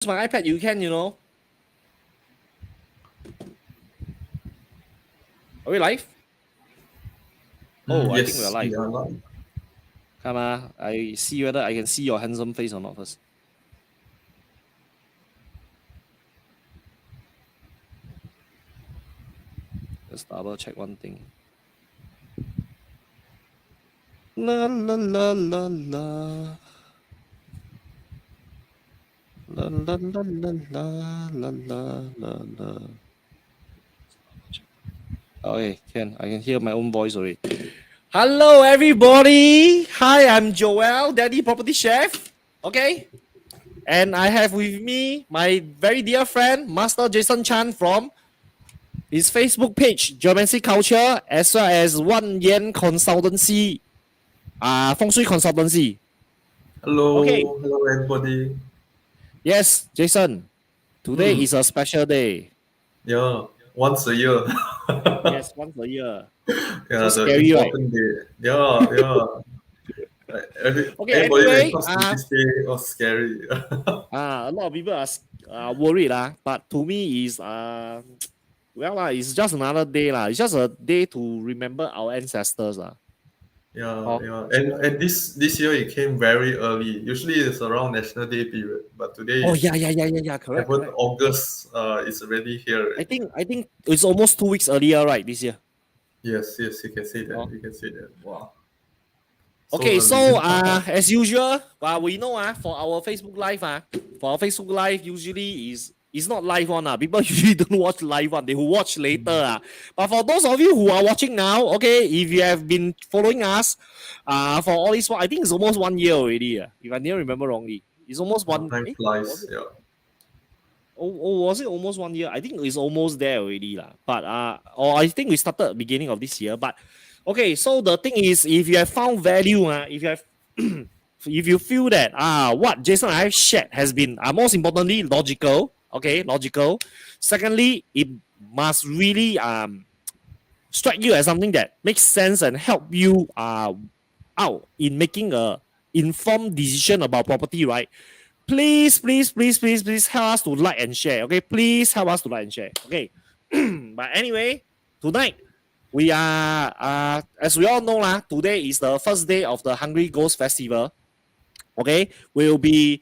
my iPad, you can, you know. Are we live? Oh, I think we're Yes, live. we are live. Come on, I see whether I can see your handsome face or not first. Let's double check one thing. La la la la la. La la la la la la la la. Okay, I can hear my own voice already. Hello, everybody. Hi, I'm Joel, Daddy Property Chef. Okay, and I have with me my very dear friend, Master Jason Chan from his Facebook page, Geomancy Culture, as well as One Yen Consultancy, Fengshui Consultancy. Okay, Hello everybody. yes, Jason. Today is a special day. Yeah, once a year. Yes, once a year. So Yeah, the scary, right? important day. Yeah. Okay, Everybody when it anyway, comes to this day was scary. a lot of people are worried, but to me is well, it's just another day, It's just a day to remember our ancestors, Oh, And this year it came very early. Usually it's around National Day period, but today oh is yeah, correct, 7th correct. August. It's already here I already. think I think it's almost 2 weeks earlier, right? This year. Yes, you can say that. Oh. You can say that. Wow. So Okay, early. so as usual, we know for our Facebook Live, for our Facebook Live usually is not live one. People usually don't watch live one, they will watch later. But for those of you who are watching now, okay, if you have been following us for all this while, I think it's almost 1 year already. If I didn't remember wrongly. It's almost one Time was flies. it Yeah. was it almost 1 year? I think it's almost there already. But or I think we started beginning of this year. But okay, so the thing is, if you have found value, if you have if you feel that what Jason and I have shared has been most importantly logical, okay, logical. Secondly, it must really strike you as something that makes sense and help you out in making a informed decision about property, right? Please help us to like and share. Okay, please help us to like and share. Okay. But anyway, tonight we are as we all know today is the first day of the Hungry Ghost Festival. Okay, we'll be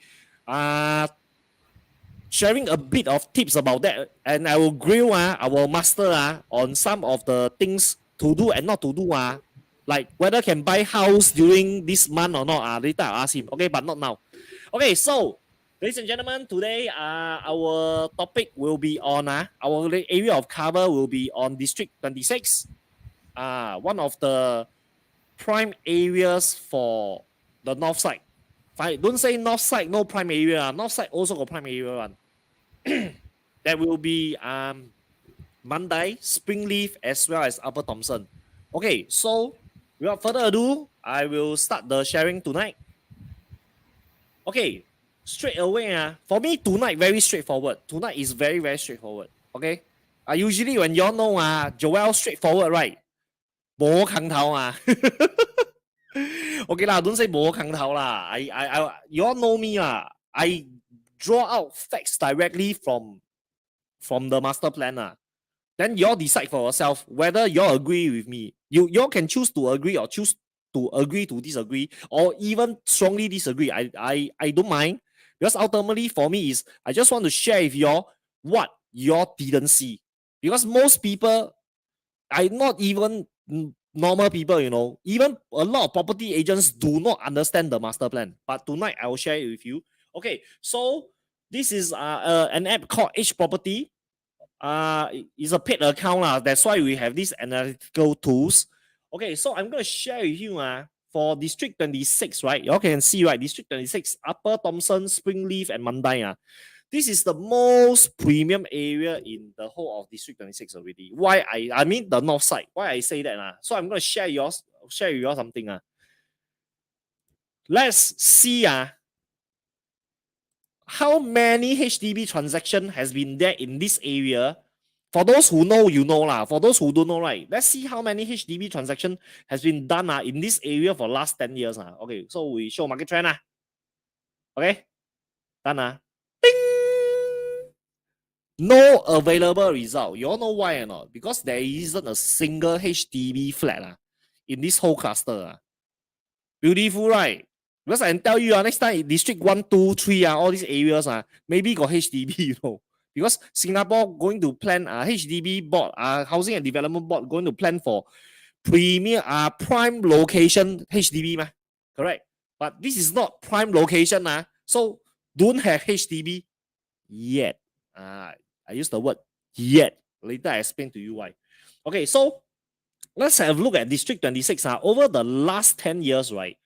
sharing a bit of tips about that, and I will grill our master on some of the things to do and not to do like whether can buy house during this month or not. Later I'll ask him. Okay, but not now. Okay, so ladies and gentlemen, today our topic will be on our area of cover will be on District 26. One of the prime areas for the north side. Don't say north side, no prime area. North side also got prime area one. That will be Mandai, Springleaf, as well as Upper Thomson. Okay, so without further ado, I will start the sharing tonight. Okay, straight away, for me, tonight, very straightforward. Tonight is very, very straightforward. Okay? Usually, when y'all know, Joel straightforward, right? 冇坑頭okay lah, don't say 冇坑頭啦. You all know me I draw out facts directly from the master plan Then you all decide for yourself whether you all agree with me. You all can choose to agree or choose to agree to disagree or even strongly disagree. I don't mind because ultimately for me is I just want to share with you all what you all didn't see because most people I not even normal people, even a lot of property agents do not understand the master plan. But tonight I will share it with you. Okay, so this is an app called H Property. It's a paid account That's why we have these analytical tools. Okay, so I'm going to share with you for District 26, right? You all can see, right? District 26, Upper Thomson, Springleaf, and Mandai. This is the most premium area in the whole of District 26 already. Why I mean the north side. Why I say that? So I'm going to share with you something. Let's see how many HDB transaction has been there in this area. For those who know, you know lah. For those who don't know, right? Let's see how many HDB transaction has been done in this area for last 10 years. Okay, so we show market trend Okay, done Ding! No available result. You all know why or not? Because there isn't a single HDB flat in this whole cluster. Beautiful, right? Because I can tell you, next time District 1, 2, 3, all these areas, maybe got HDB, you know. Because Singapore going to plan HDB board, Housing and Development Board going to plan for premier prime location HDB, correct? But this is not prime location, so don't have HDB yet. I use the word yet. Later I explain to you why. Okay, so let's have a look at District 26. Over the last 10 years, right?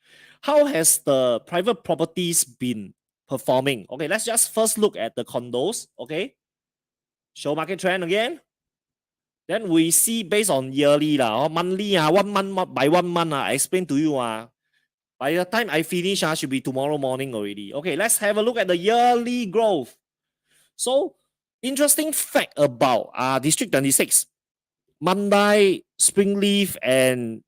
How has the private properties been performing? Okay, let's just first look at the condos. Okay, show market trend again. Then we see based on yearly or monthly 1 month by 1 month. I explain to you by the time I finish should be tomorrow morning already. Okay, let's have a look at the yearly growth. So interesting fact about District 26, Mandai, Springleaf, and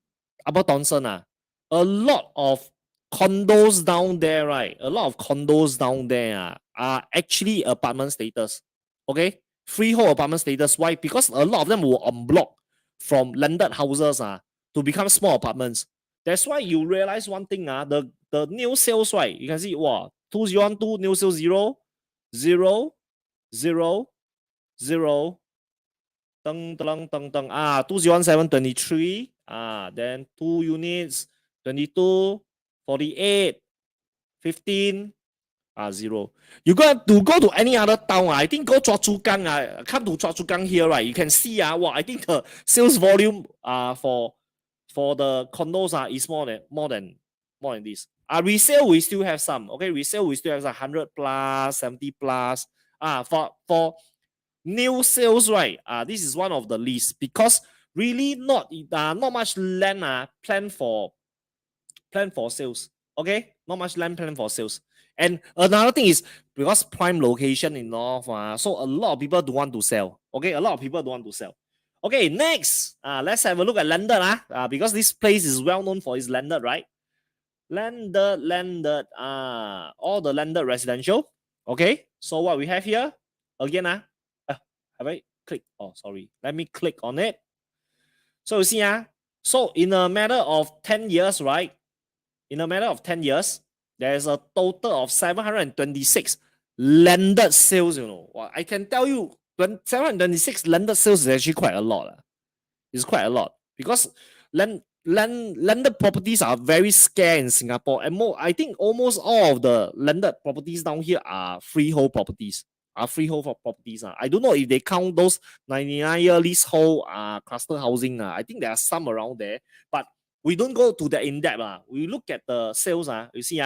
Upper Thomson. A lot of condos down there, right? A lot of condos down there are actually apartment status. Okay, freehold apartment status. Why? Because a lot of them were en bloc from landed houses to become small apartments. That's why you realize one thing the new sales, right? You can see 2012 new sales 0, 0, 0, 0. 2017 23, then 2 units 22, 48, 15, 0. You got to go to any other town. I think go Choa Chu Kang. Come to Choa Chu Kang here, right? You can see I think the sales volume for the condos is more than this. Resale we still have some. Okay, resale we still have 100 plus, 70 plus. For new sales, right? This is one of the least because really not much land planned for sales. Okay, not much land planned for sales. And another thing is because prime location in North, so a lot of people don't want to sell. Okay, a lot of people don't want to sell. Okay, next, let's have a look at landed. Because this place is well known for its landed, right? Landed, all the landed residential. Okay, so what we have here again, have I clicked? Oh, sorry. Let me click on it. So you see, so in a matter of 10 years, right? In a matter of 10 years, there's a total of 726 landed sales, you know. Well, I can tell you, 726 landed sales is actually quite a lot. It's quite a lot because landed properties are very scarce in Singapore, and I think almost all of the landed properties down here are freehold properties. Freehold for properties. I don't know if they count those 99-year leasehold cluster housing. I think there are some around there, but we don't go to the in-depth. We look at the sales. You see,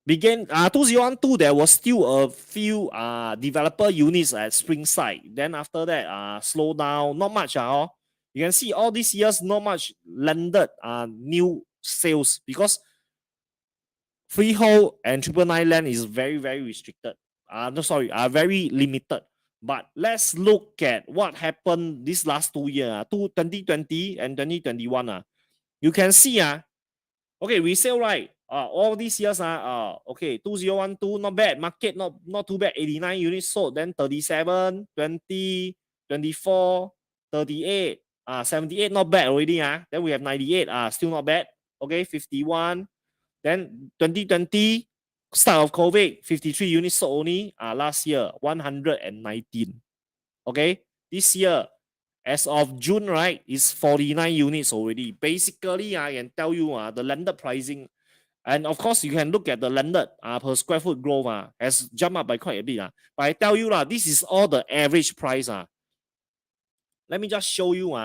began 2012, there was still a few developer units at Springside. Then after that, slow down, not much. You can see all these years, not much landed new sales because freehold and 999 land is very, very restricted. Very limited. But let's look at what happened this last 2 years, 2020 and 2021. You can see, okay, resale, right? All these years, okay, 2012, not bad. Market, not too bad. 89 units sold, then 37, 20, 24, 38, 78, not bad already. Then we have 98, still not bad. Okay, 51. Then 2020, start of COVID, 53 units sold only. Last year, 119. Okay, this year, as of June, right, is 49 units already. Basically, I can tell you the landed pricing, and of course, you can look at the landed per square foot growth has jumped up by quite a bit. But I tell you, this is all the average price. Let me just show you.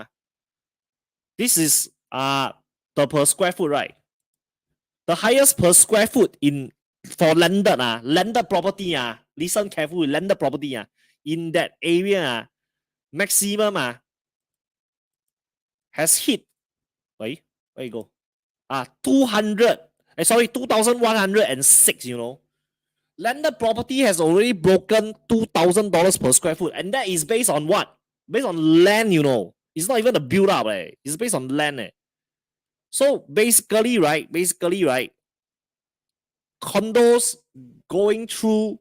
This is the per square foot, right? The highest per square foot for landed property, listen carefully, landed property in that area, maximum has hit, wait, where you go? 2,106, you know. Landed property has already broken $2,000 per square foot, and that is based on what? Based on land, you know. It's not even a build up, it's based on land. So basically, right, condos going through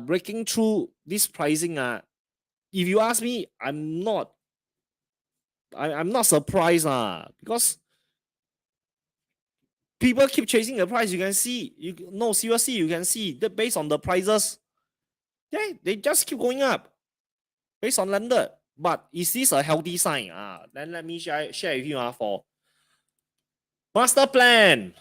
breaking through this pricing. If you ask me, I'm not surprised because people keep chasing the price. You can see, seriously, you can see that based on the prices, they just keep going up based on landed. But is this a healthy sign? Then let me share with you for master plan.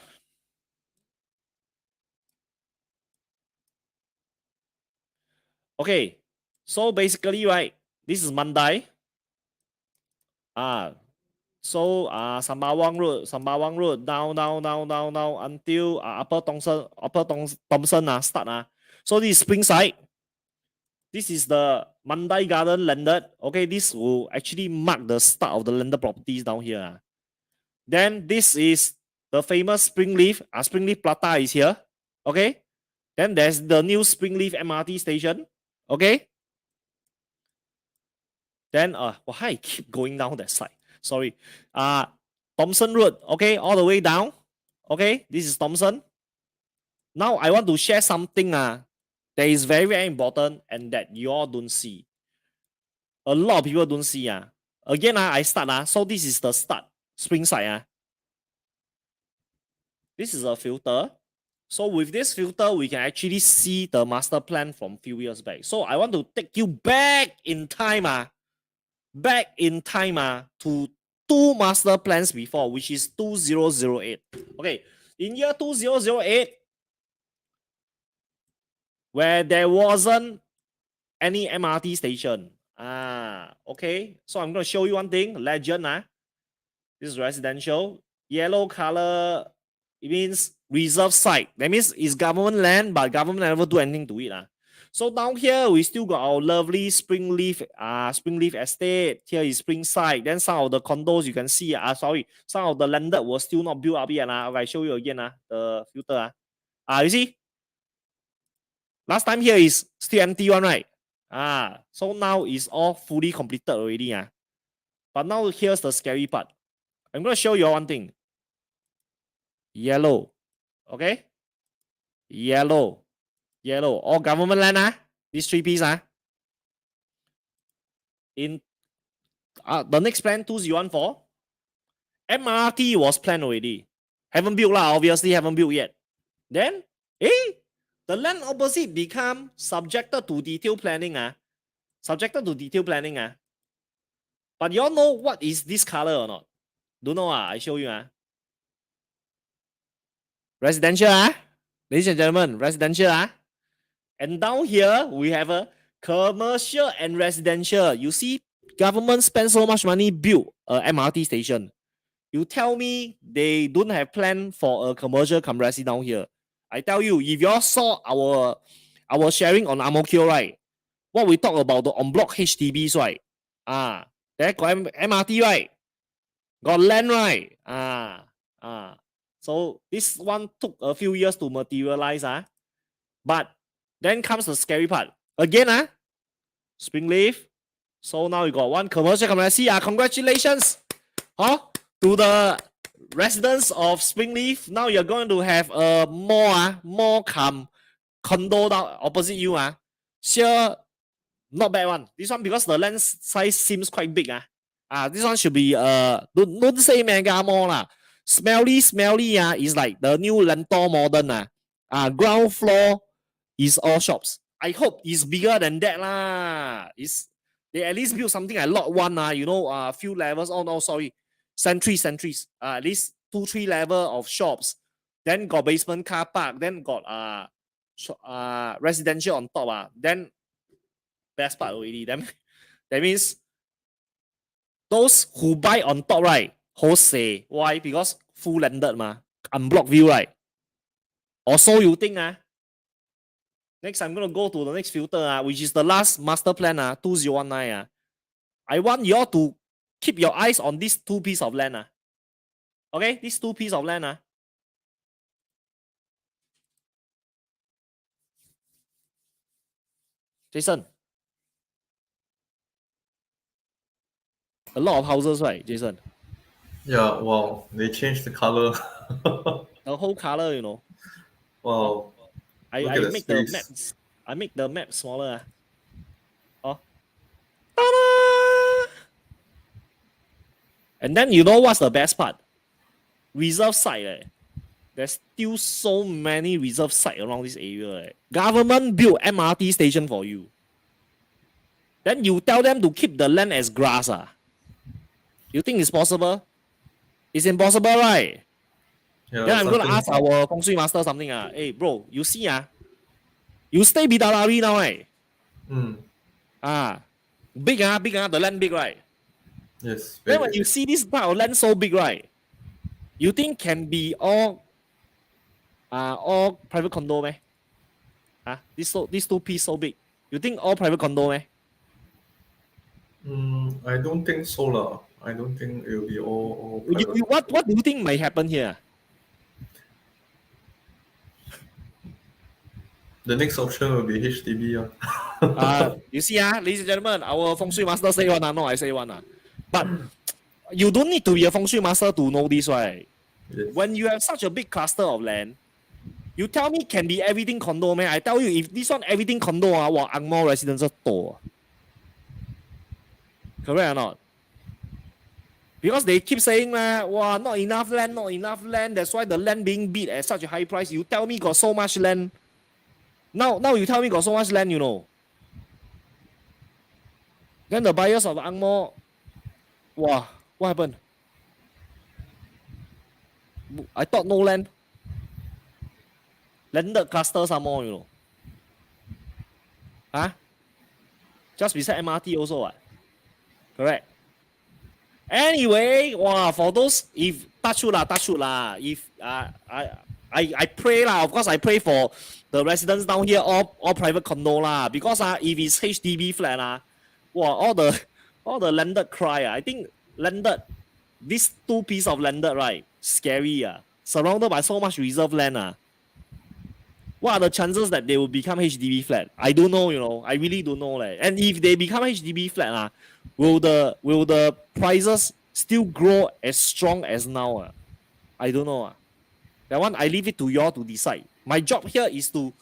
Okay, so basically, right, this is Mandai. So Sembawang Road, down until Upper Thomson start. So this is Springside. This is the Mandai Garden landed. Okay, this will actually mark the start of the landed properties down here. Then this is the famous Springleaf. Springleaf Plata is here. Okay. Then there's the new Springleaf MRT station. Okay. Then why I keep going down that side? Sorry. Thomson Road. Okay, all the way down. Okay, this is Thomson. Now I want to share something that is very, very important and that you all don't see. A lot of people don't see. Again, I start. So this is the start. Springside. This is a filter. So with this filter, we can actually see the master plan from few years back. So I want to take you back in time. To two master plans before, which is 2008. Okay, in year 2008, where there wasn't any MRT station. Okay, so I'm going to show you one thing. Legend. This is residential. Yellow color, it means reserve site. That means it's government land, but government never do anything to it. So down here, we still got our lovely Springleaf estate. Here is Springside. Then some of the condos you can see. Some of the landed were still not built up yet. Okay, I show you again. The filter. You see? Last time here is still empty one, right? So now it's all fully completed already. But now here's the scary part. I'm going to show you one thing. Yellow. Okay? Yellow. All government land. These three pieces. In the next plan, 2014, MRT was planned already. Haven't built obviously haven't built yet. Then, the land opposite become subjected to detailed planning. But you all know what is this color or not? Don't know. I show you. Residential. Ladies and gentlemen, residential. And down here, we have a commercial and residential. You see, government spends so much money build a MRT station. You tell me they don't have plan for a commercial come resi down here. I tell you, if you all saw our sharing on Amokyo, right? What we talk about the on-block HDBs, right? There got MRT, right? Got land, right? So this one took a few years to materialize. But then comes the scary part. Again, Springleaf. So now you got one commercial community. Congratulations to the residents of Springleaf. Now you're going to have a more condo down opposite you. Sure, not bad one. This one because the land size seems quite big. This one should be don't say mega mall. Smelly is like the new Lentor modern. Ground floor is all shops. I hope it's bigger than that. They at least build something like lot 1. Few levels. Oh no, sorry. Centuries. At least 2-3 level of shops. Then got basement car park. Then got residential on top. Then best part already. That means those who buy on top, right? Wholesale. Why? Because full landed unblocked view, right? Or so you think. Next, I'm going to go to the next filter, which is the last master plan, 2019. I want you all to keep your eyes on these two pieces of land. Okay, these two pieces of land. Jason. A lot of houses, right, Jason? Yeah, wow. They changed the color. The whole color, Wow. I make the maps. I make the map smaller. Oh. Ta-da! And then you know what's the best part? Reserve site. There's still so many reserve sites around this area. Government build MRT station for you. Then you tell them to keep the land as grass. You think it's possible? It's impossible, right? Yeah, then I'm going to something- ask our Feng Shui master something. Hey, bro, you see, you stay Bidalari now, right? Big, the land big, right? Yes. Then very when you big. see this part of land so big, right? You think can be all private condo, meh? This two piece so big. You think all private condo, meh? I don't think so, lah. I don't think it will be all private. What do you think might happen here? The next option will be HDB. You see, ladies and gentlemen, our Feng Shui master say one, no, I say one. But you don't need to be a Feng Shui master to know this, right? Yes. When you have such a big cluster of land, you tell me can be everything condo, man. I tell you, if this one everything condo, wow, Ang Mo residences store. Correct or not? Because they keep saying, wow, not enough land. That's why the land being bid at such a high price. You tell me got so much land. Now you tell me got so much land, you know. Then the buyers of Ang Mo, wow, what happened? I thought no land. Landed clusters are more, you know. Just beside MRT also, what? Correct. Anyway, wow, for those, if touch wood lah, if I pray lah, of course I pray for the residents down here, all private condo lah, because if it's HDB flat wow, all the landed cry. I think landed, this two piece of landed, right, scary surrounded by so much reserve land what are the chances that they will become HDB flat? I don't know, you know. I really don't know. And if they become HDB flat, will the prices still grow as strong as now? I don't know. That one, I leave it to y'all to decide. My job here is to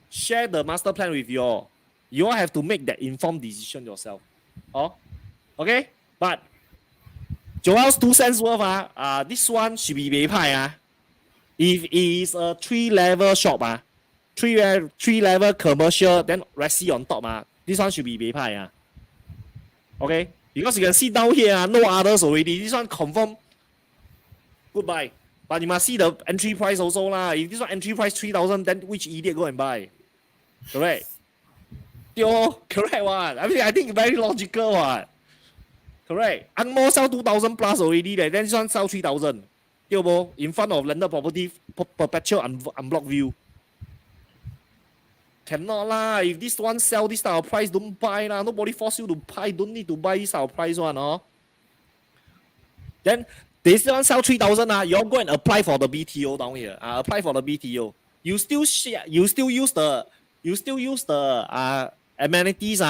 share the master plan with y'all. You all have to make that informed decision yourself. Okay? But Joel's 2 cents worth, this one should be very high. If it is a 3-level shop, 3-level commercial, then resi on top, this one should be very high. Okay? Because you can see down here, no others already. This one confirm goodbye. But you must see the entry price also lah. If this one entry price 3,000, then which idiot go and buy? Correct? Correct one. I think very logical one. Correct. Ang Mo sell 2,000 plus already, then this one sell 3,000. In front of landed property, perpetual unblocked view. Cannot lah. If this one sell this type of price, don't buy lah. Nobody force you to buy. Don't need to buy this type of price one. Then they still sell 3,000. You all go and apply for the BTO down here. Apply for the BTO. You still use the amenities.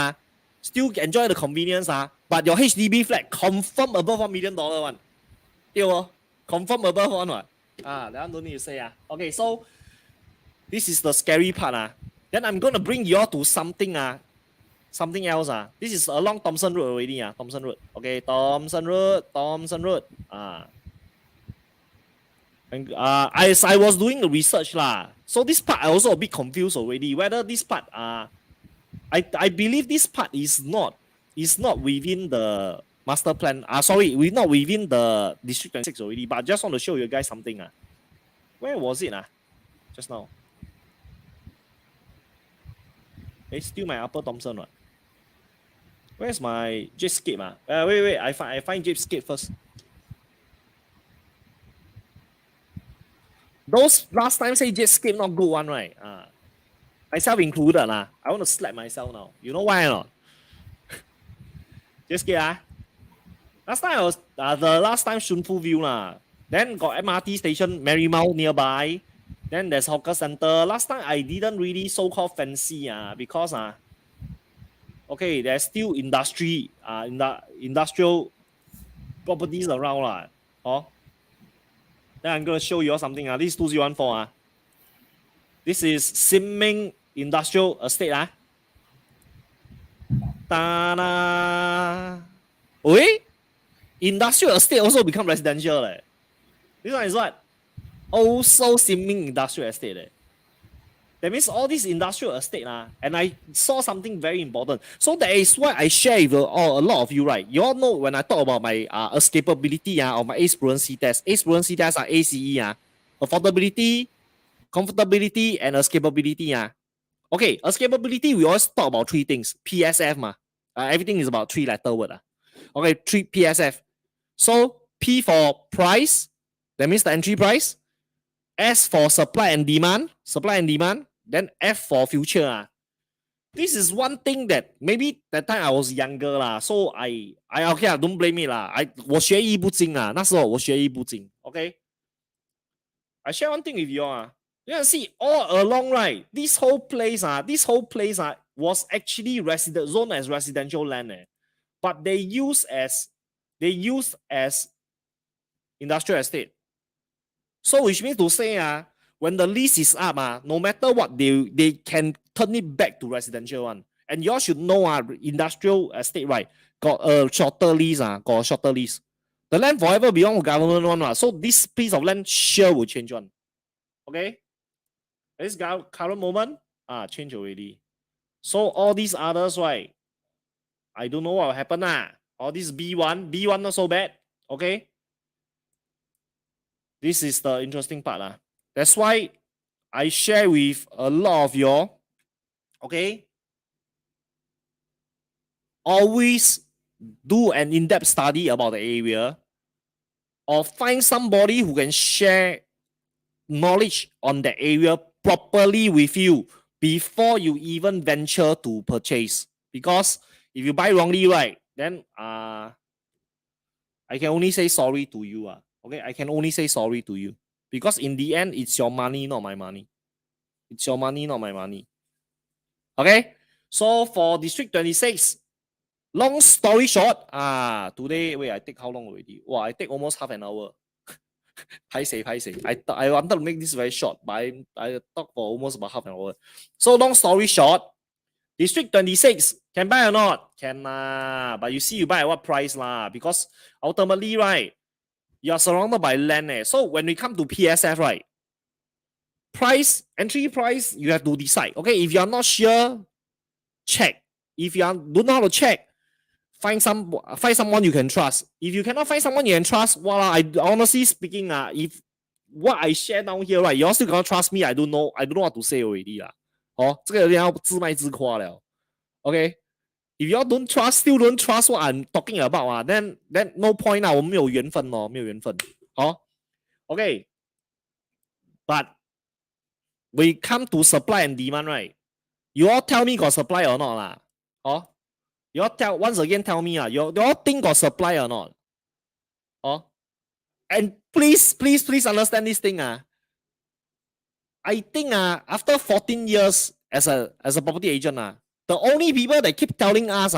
Still enjoy the convenience. But your HDB flat confirm above $1 million one. Confirm above one. That one don't need to say. Okay, so this is the scary part. Then I'm gonna bring you all to something else. This is along Thomson Road already. Thomson Road. Okay, Thomson Road. And as I was doing the research so this part I also a bit confused already. Whether this part I believe this part is not within the master plan. Sorry, we're not within the District 26 already. But I just want to show you guys something. Where was it? Just now. It's still my Upper Thomson. Where's my Jetscape? Wait. I find Jetscape first. Those last time say Jetscape not good one, right? Myself included. I want to slap myself now. You know why or not? Jetscape. Last time I was the last time Shunfu View Then got MRT station Marymount nearby. Then there's hawker center. Last time I didn't really so-called fancy because okay, there's still industrial properties around Then I'm gonna show you all something. This is 2014. This is Sin Ming industrial estate ah. Ta-da! Wait, industrial estate also become residential. This one is what? Also seeming industrial estate. That means all these industrial estate and I saw something very important. So that is why I share with a lot of you, right? You all know when I talk about my escapability or my ACE prudency test. ACE prudency test are ACE affordability, comfortability, and escapability. Okay, escapability, we always talk about three things. PSF everything is about 3-letter word. Okay, 3 PSF. So P for price, that means the entry price. S for supply and demand, then F for future. This is one thing that maybe that time I was younger so I okay don't blame me我学艺不精那时候我学艺不精 okay. I share one thing with you you can see all along, right? This whole place was actually zoned as residential land but they use as industrial estate. So which means to say when the lease is up no matter what they can turn it back to residential one. And you all should know industrial estate, right, got a shorter lease The land forever belong to government one so this piece of land sure will change one. Okay, at this current moment change already. So all these others, right, I don't know what will happen all this B1 not so bad. Okay, this is the interesting part That's why I share with a lot of you. Okay, always do an in-depth study about the area or find somebody who can share knowledge on the area properly with you before you even venture to purchase. Because if you buy wrongly, right, then I can only say sorry to you okay, I can only say sorry to you because in the end it's your money, not my money. It's your money, not my money. Okay, so for District 26, long story short, today, wait, I take how long already? Wow, I take almost half an hour. Paiseh. I wanted to make this very short, but I talk for almost about half an hour. So long story short, District 26 can buy or not? Can but you see you buy at what price because ultimately, right, you are surrounded by land so when we come to PSF, right, entry price, you have to decide. Okay, if you are not sure, check. If you don't know how to check, find someone you can trust. If you cannot find someone you can trust, I honestly speaking if what I share down here, right, you all still cannot trust me, I don't know what to say already 这个有点要自卖自夸了 Okay, if you all still don't trust what I'm talking about then no point 我们没有缘分没有缘分Okay, but we come to supply and demand, right? You all tell me got supply or not you all once again tell me you all think got supply or not and please understand this thing I think after 14 years as a property agent the only people that keep telling us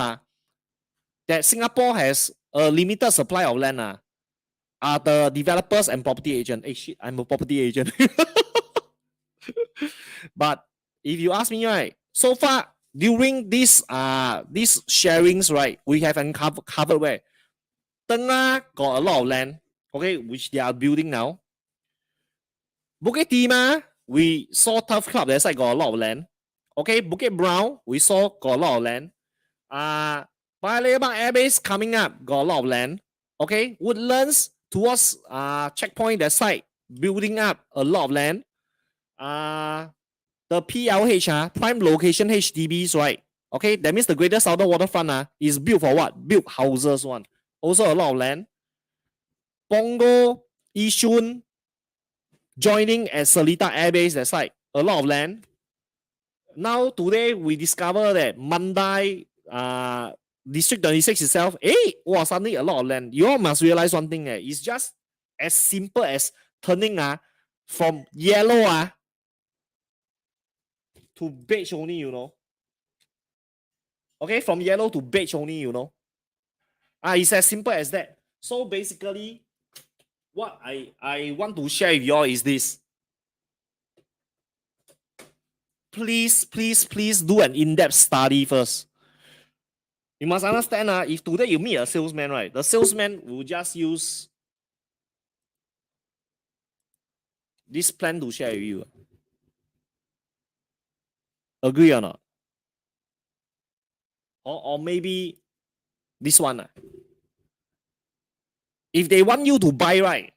that Singapore has a limited supply of land are the developers and property agent. Hey shit, I'm a property agent. But if you ask me, right, so far during these sharings, right, we have uncovered where Tengah got a lot of land, okay, which they are building now. Bukit Timah, we saw Turf Club, that side got a lot of land. Okay, Bukit Brown, we saw got a lot of land. Paya Lebar Airbase coming up, got a lot of land. Okay, Woodlands towards Checkpoint, that side, building up a lot of land. The PLH, prime location HDBs, right? Okay, that means the Greater Southern Waterfront is built for what? Built houses one. Also a lot of land. Punggol, Yishun, joining at Seletar Airbase, that side, a lot of land. Now today we discover that Mandai, District 26 itself, suddenly a lot of land. You all must realize one thing, it's just as simple as turning from yellow to beige only, you know. Okay, from yellow to beige only, you know. It's as simple as that. So basically, what I want to share with you all is this. please do an in-depth study first. You must understand, if today you meet a salesman, right? The salesman will just use this plan to share with you. Agree or not? Or maybe this one. If they want you to buy, right,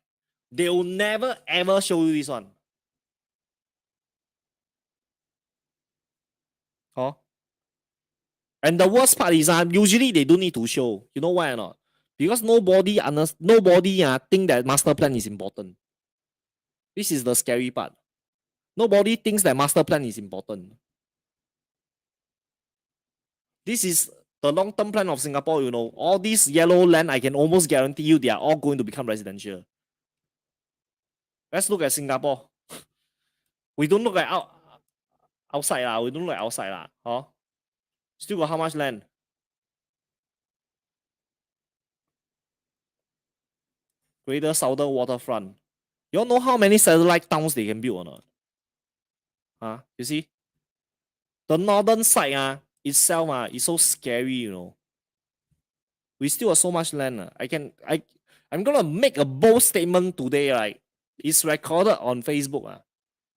they will never ever show you this one. And the worst part is usually they don't need to show. You know why or not? Because nobody think that master plan is important. This is the scary part. Nobody thinks that master plan is important. This is the long-term plan of Singapore, you know. All this yellow land, I can almost guarantee you they are all going to become residential. Let's look at Singapore. We don't look at outside. We don't look at outside. Still got how much land? Greater Southern Waterfront. You all know how many satellite towns they can build or not? You see? The northern side itself is so scary, you know. We still have so much land. I'm gonna make a bold statement today, right? It's recorded on Facebook.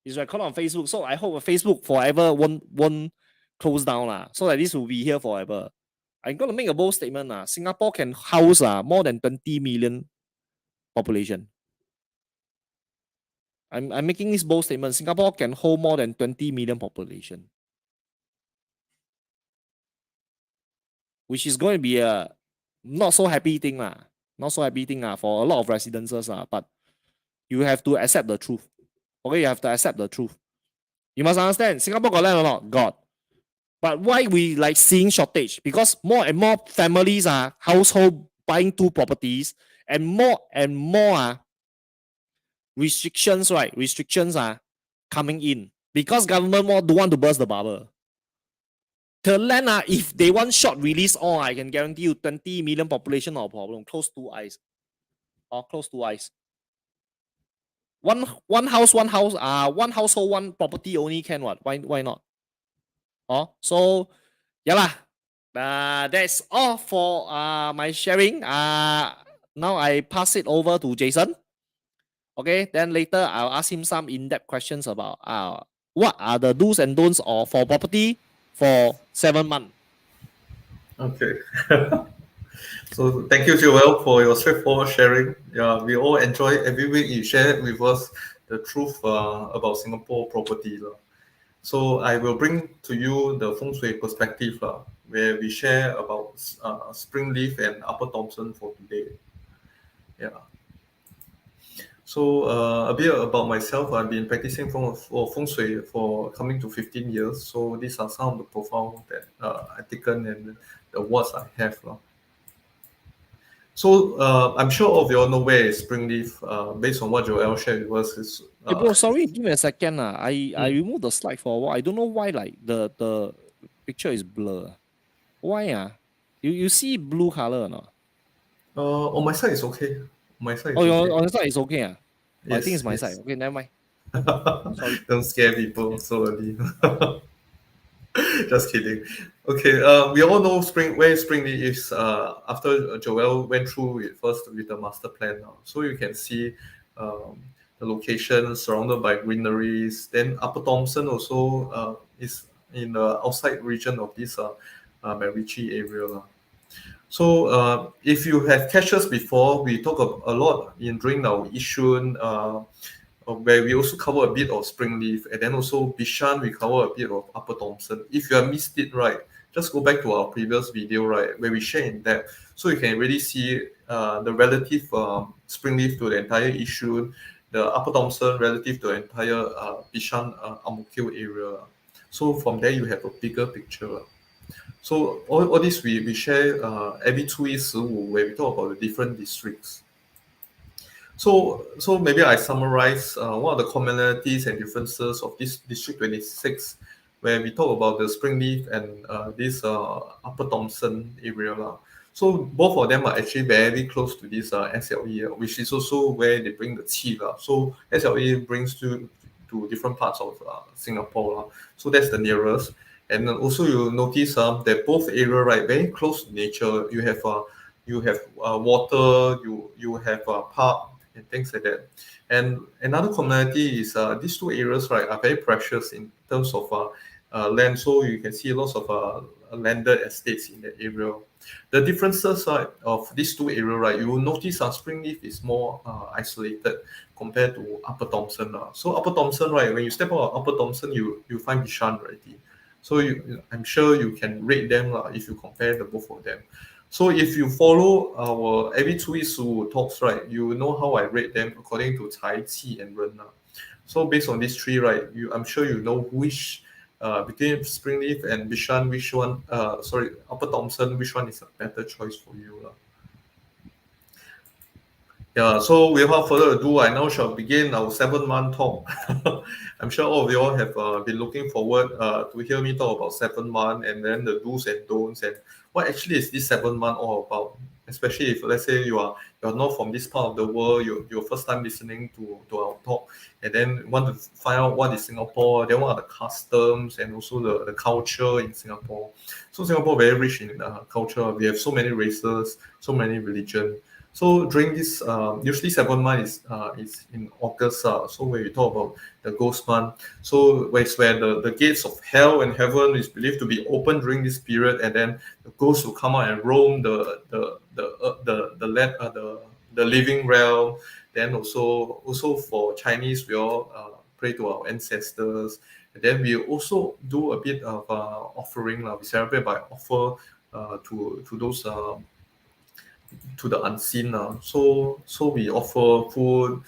It's recorded on Facebook. So I hope Facebook forever won't close down. So that this will be here forever. I'm gonna make a bold statement. Singapore can house more than 20 million population. I'm making this bold statement. Singapore can hold more than 20 million population. Which is going to be a not so happy thing. Not so happy thing for a lot of residences. But you have to accept the truth. Okay, you have to accept the truth. You must understand, Singapore got land or not? Got. But why we like seeing shortage? Because more and more families household buying 2 properties, and more restrictions, right? Restrictions are coming in because government don't want to burst the bubble. The land, if they want short release all, I can guarantee you 20 million population no problem. Close 2 eyes. Close 2 eyes. One household, one property only can what? Why not? So yeah lah. That's all for my sharing. Now I pass it over to Jason. Okay, then later I'll ask him some in-depth questions about what are the do's and don'ts for property for 7 months. Okay. So thank you, Joel, for your straightforward sharing. Yeah, we all enjoy every week you share with us the truth about Singapore property. So I will bring to you the Feng Shui perspective where we share about Springleaf and Upper Thomson for today. Yeah. So a bit about myself. I've been practicing Feng Shui for coming to 15 years. So these are some of the profiles that I've taken and the awards I have. So I'm sure all of you all know where is Springleaf. Based on what Joel shared with us, is Hey bro, sorry, give me a second. I removed the slide for a while. I don't know why like the picture is blur. Why You see blue color or not? on my side it's okay. On my side, on okay. your side it's okay. Yes, I think it's my yes. side. Okay, never mind. Sorry. Don't scare people so early. Just kidding. Okay, we all know where Springleaf is after Joel went through it first with the master plan now. So you can see the location surrounded by greeneries. Then Upper Thomson also is in the outside region of this Macritchie area. So if you have catch us before, we talk a lot during our Yishun, where we also cover a bit of Springleaf, and then also Bishan, we cover a bit of Upper Thomson. If you have missed it, right, just go back to our previous video, right, where we share in depth, so you can really see the relative Springleaf to the entire Yishun, the Upper Thomson relative to the entire Bishan Ang Mo Kio area. So from there, you have a bigger picture. So all this we share every 2 weeks where we talk about the different districts. So maybe I summarize what are the commonalities and differences of this District 26, where we talk about the Springleaf and this Upper Thomson area. So both of them are actually very close to this SLE, which is also where they bring the qi. So SLE brings to to different parts of Singapore. So that's the nearest. And then also you notice that both area, right, very close to nature. You have water, you have park and things like that. And another commonality is these two areas, right, are very precious in terms of land. So you can see lots of landed estates in the area. The differences of these two areas, right, you will notice Springleaf is more isolated compared to Upper Thomson. So Upper Thomson, right, when you step out of Upper Thomson, you find Bishan already. So I'm sure you can rate them if you compare the both of them. So if you follow our every 2 weeks talks, right, you know how I rate them according to Cai, Qi, and Ren. So based on these three, right, I'm sure you know which between Springleaf and Bishan, which one, Upper Thomson, which one is a better choice for you. Yeah, so without further ado, I now shall begin our 7-month talk. I'm sure all of you all have been looking forward to hear me talk about 7 months and then the do's and don'ts and what actually is this 7 month all about. Especially if, let's say, you're not from this part of the world, you're first time listening to our talk, and then want to find out what is Singapore, then what are the customs and also the culture in Singapore. So Singapore very rich in culture. We have so many races, so many religions. So during this, usually 7 months is in August. So when we talk about the ghost month, so it's where the gates of hell and heaven is believed to be open during this period, and then the ghosts will come out and roam the land, the living realm. Then also for Chinese, we all pray to our ancestors, and then we also do a bit of offering. We celebrate by offer to those. To the unseen. So we offer food,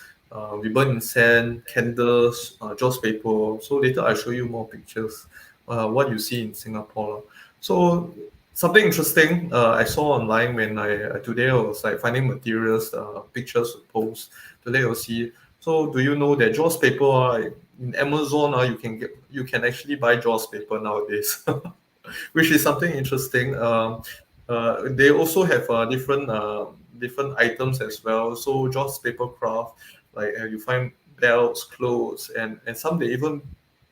we burn incense, candles, joss paper. So later I'll show you more pictures, what you see in Singapore. So something interesting I saw online when today I was like finding materials, pictures to post. Today you'll see. So do you know that joss paper in Amazon you can actually buy joss paper nowadays, which is something interesting. They also have different items as well. So joss paper craft, like you find belts, clothes, and some they even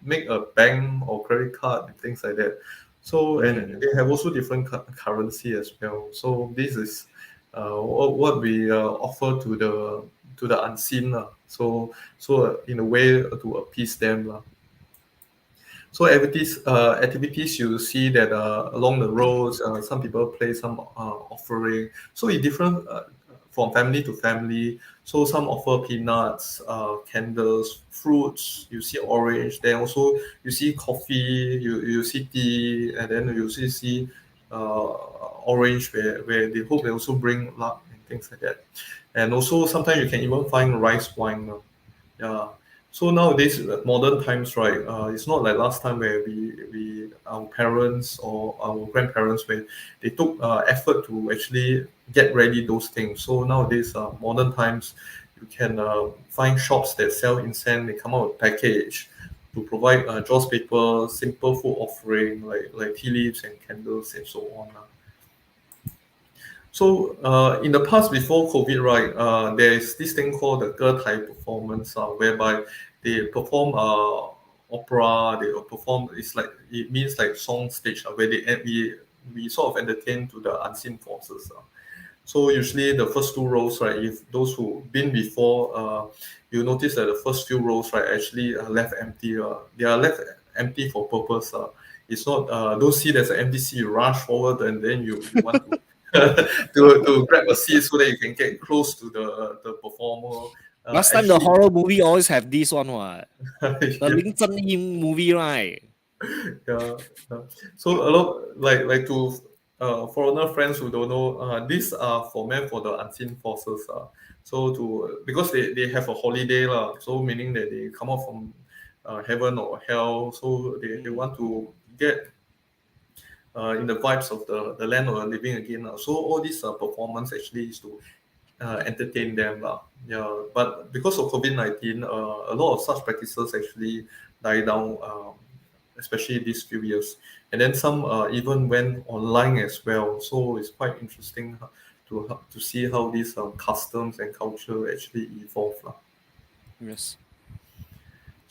make a bank or credit card and things like that. So and they have also different currency as well. So this is what we offer to the unseen. So in a way to appease them. So activities you see that along the roads, some people play some offering. So it different from family to family. So some offer peanuts, candles, fruits. You see orange. Then also you see coffee. You see tea, and then you see orange where they hope they also bring luck and things like that. And also sometimes you can even find rice wine. Yeah. So nowadays, modern times, right? It's not like last time where we our parents or our grandparents where they took effort to actually get ready those things. So nowadays, modern times, you can find shops that sell incense. They come out with package to provide joss paper, simple food offering like tea leaves and candles and so on. So in the past, before COVID, right, there is this thing called the Ge performance, whereby they perform opera. They will perform. It means like song stage, where we sort of entertain to the unseen forces. So usually the first 2 rows, right, if those who been before, you notice that the first few rows, right, actually left empty. They are left empty for purpose. It's not. Don't see there's an empty seat. You rush forward and then you want to. to grab a seat so that you can get close to the performer. Last time the Actually, horror movie always have this one what? The yeah, Lin Zhenyi movie, right? yeah, yeah. So a lot like to foreigner friends who don't know, these are for meant for the unseen forces. So to because they have a holiday so meaning that they come out from heaven or hell. So they want to get in the vibes of the land or living again. So all these performance actually is to entertain them. Yeah, but because of COVID-19, a lot of such practices actually die down, especially these few years. And then some even went online as well. So it's quite interesting to see how these customs and culture actually evolve. Yes.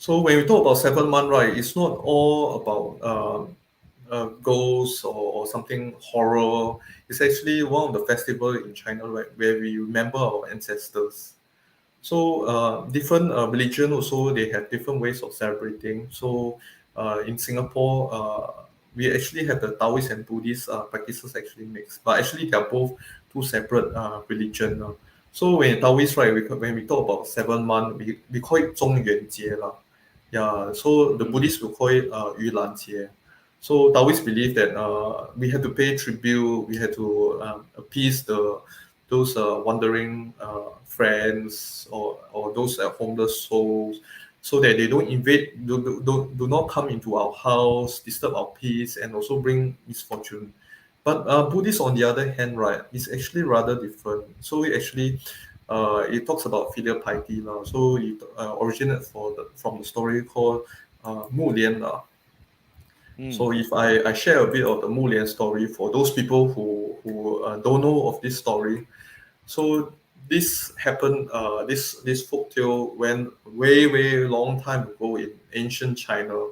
So when we talk about 7 months, right, it's not all about ghosts or something horror. It's actually one of the festivals in China, right, where we remember our ancestors. So different religion also they have different ways of celebrating. So in Singapore, we actually have the Taoist and Buddhist practices actually mixed, but actually they are both two separate religion. So when Taoist, right, when we talk about 7 months, we call it 中元节 lah. Yeah, so the Buddhists will call it 盂兰节. So Taoists believe that we have to pay tribute, we have to appease those wandering friends or those homeless souls, so that they don't invade, do not come into our house, disturb our peace, and also bring misfortune. But Buddhist, on the other hand, right, is actually rather different. So it talks about filial piety lah. So it originated from the story called 木莲 lah. So if I share a bit of the Mu Lian story for those people who don't know of this story. So this happened, this folk tale went way long time ago in ancient China.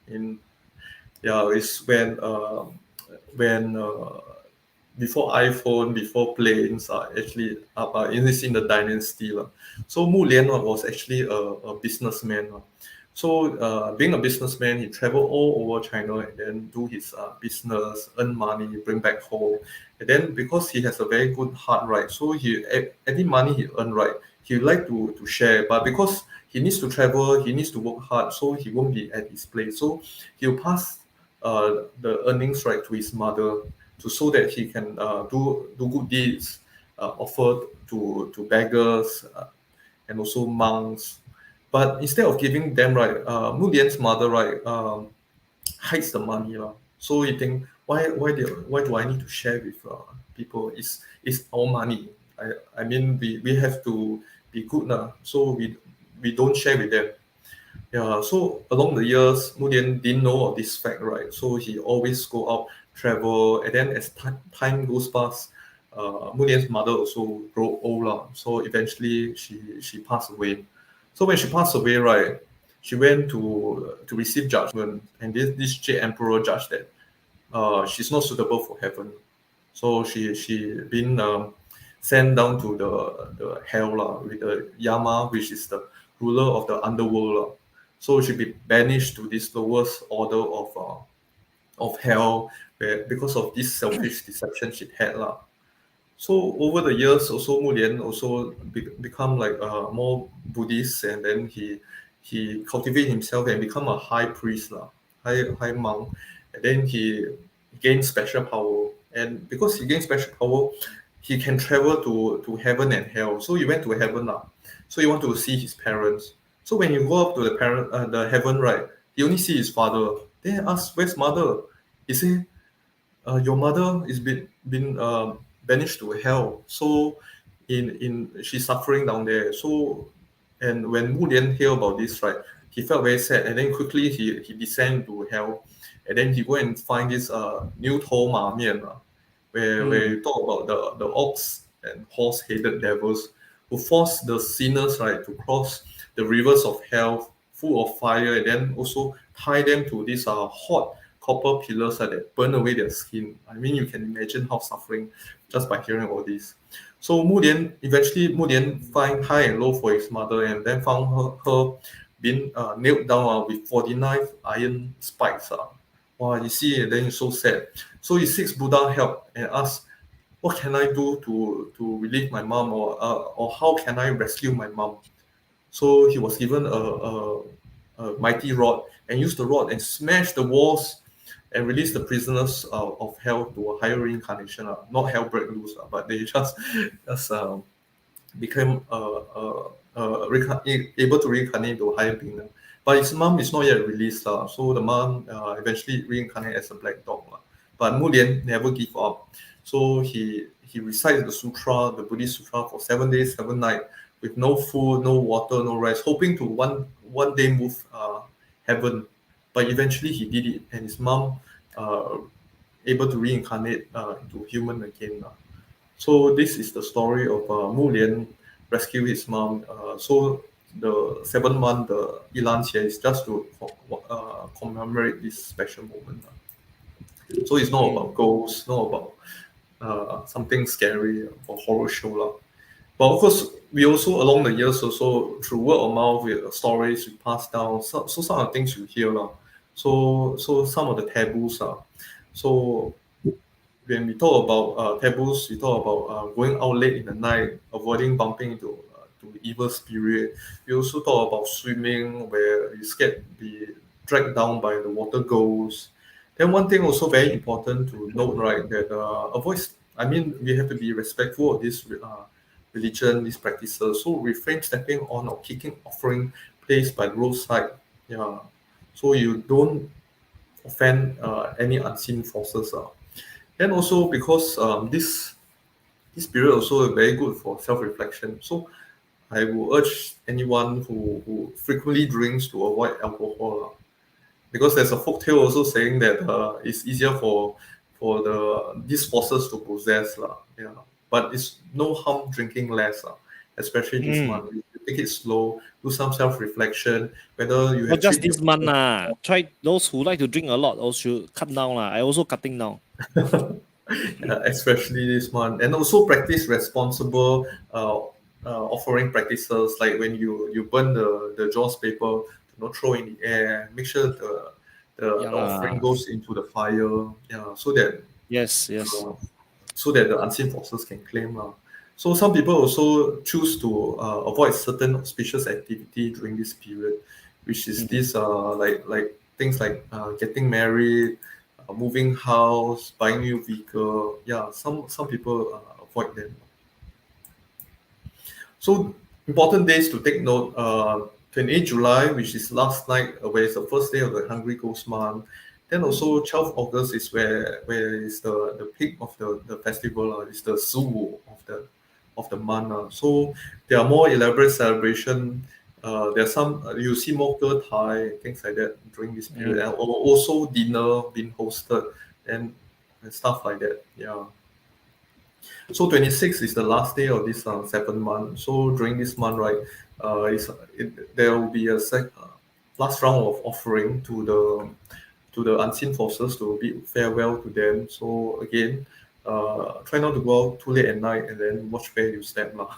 It's when before iPhone, before planes are actually in the dynasty lah. So Mu Lian was actually a businessman lah. So being a businessman, he traveled all over China and then do his business, earn money, bring back home. And then because he has a very good heart, right? So any money he earn, right, he would like to share. But because he needs to travel, he needs to work hard, so he won't be at his place. So he'll pass the earnings right to his mother, so that he can do good deeds, offer to beggars and also monks. But instead of giving them, right, Mu Lian's mother, right, hides the money lah. So you think, why do I need to share with people? It's our money. I mean we have to be good lah. So we don't share with them. Yeah, so along the years, Mu Lian didn't know of this fact, right? So he always go out, travel, and then as time goes past, Mu Lian's mother also grow old lah. So eventually she passed away. So when she passed away, right, she went to receive judgment, and this Jade Emperor judged that she's not suitable for heaven. So she been sent down to the hell lah, with the Yama, which is the ruler of the underworld lah. So she'll be banished to this lowest order of hell, because of this selfish deception she had lah. So over the years, also Mu Lian also become like more Buddhist, and then he cultivate himself and become a high priest lah, high monk, and then he gained special power. And because he gained special power, he can travel to heaven and hell. So he went to heaven lah. So he want to see his parents. So when you go up to the heaven, right, he only see his father. Then he ask, "Where's mother?" He say, "Your mother is been banished to hell. So she's suffering down there." So and when Mu Lian hear about this, right, he felt very sad, and then quickly he descend to hell, and then he go and find this Niu Tou Ma Mian, where you talk about the ox and horse-headed devils who force the sinners, right, to cross the rivers of hell full of fire, and then also tie them to these hot copper pillars that burn away their skin. I mean, you can imagine how suffering just by hearing all this. So eventually Mu Lian find high and low for his mother, and then found her being nailed down with 49 iron spikes. Wow, you see, and then he's so sad. So he seeks Buddha help and asks, "What can I do to relieve my mom, or how can I rescue my mom?" So he was given a mighty rod, and used the rod and smashed the walls and release the prisoners of hell to a higher reincarnation. Not hell break loose, but they just became able to reincarnate to a higher being. But his mom is not yet released. So the mom eventually reincarnated as a black dog. But Mu Lian never give up. So he recites the sutra, the Buddhist sutra, for 7 days, 7 nights, with no food, no water, no rest, hoping to one day move heaven. But eventually he did it, and his mom able to reincarnate into human again. So this is the story of Mu Lian rescue his mom. So the 7-month the Ilan here is just to commemorate this special moment. So it's not about ghosts, not about something scary or horror show lah. But of course, we also along the years also through word of mouth with stories we pass down. So some of the things you hear lah. So some of the taboos are. So when we talk about taboos, we talk about going out late in the night, avoiding bumping into to evil spirit. We also talk about swimming, where you scared be dragged down by the water ghosts. Then one thing also very important to note, right, that avoid. I mean, we have to be respectful of this religion, these practices. So refrain stepping on or kicking offering placed by the roadside. Yeah, so you don't offend any unseen forces. Then also because this period also very good for self-reflection. So I will urge anyone who frequently drinks to avoid alcohol. Because there's a folktale also saying that it's easier for these forces to possess. Yeah. But it's no harm drinking less, especially this month. You take it slow, do some self-reflection, whether you have Not just treat this month. Try those who like to drink a lot also should cut down. I also cutting down. Yeah, especially this month. And also practice responsible offering practices, like when you burn the jaws paper, throw in the air, make sure the offering goes into the fire, so that Yes. so that the unseen forces can claim. So some people also choose to avoid certain auspicious activity during this period, which is this like things like getting married, moving house, buying new vehicle. Yeah, some people avoid them. So important days to take note. 28 July, which is last night, where it's the first day of the Hungry Ghost Month. Then also 12 August is where is the peak of the festival. It's the Suwu of the month. So there are more elaborate celebration. There's some you see more Thai things like that during this period, and also dinner being hosted and stuff like that. Yeah. So 26 is the last day of this 7 month. So during this month, right, there will be a last round of offering to the unseen forces to bid farewell to them. So again, try not to go out too late at night and then watch where you step lah.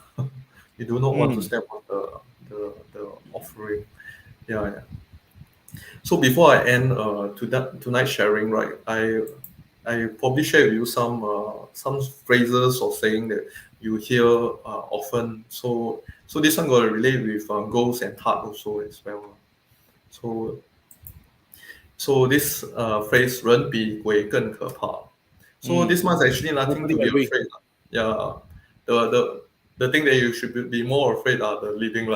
You do not want to step on the offering. Yeah. So before I end tonight's sharing, right, I probably share with you some phrases or saying that you hear often. So this one got to relate with ghosts and heart also as well. So this phrase 人比鬼更可怕. So this one's actually nothing to be afraid. Yeah, the thing that you should be more afraid are the living.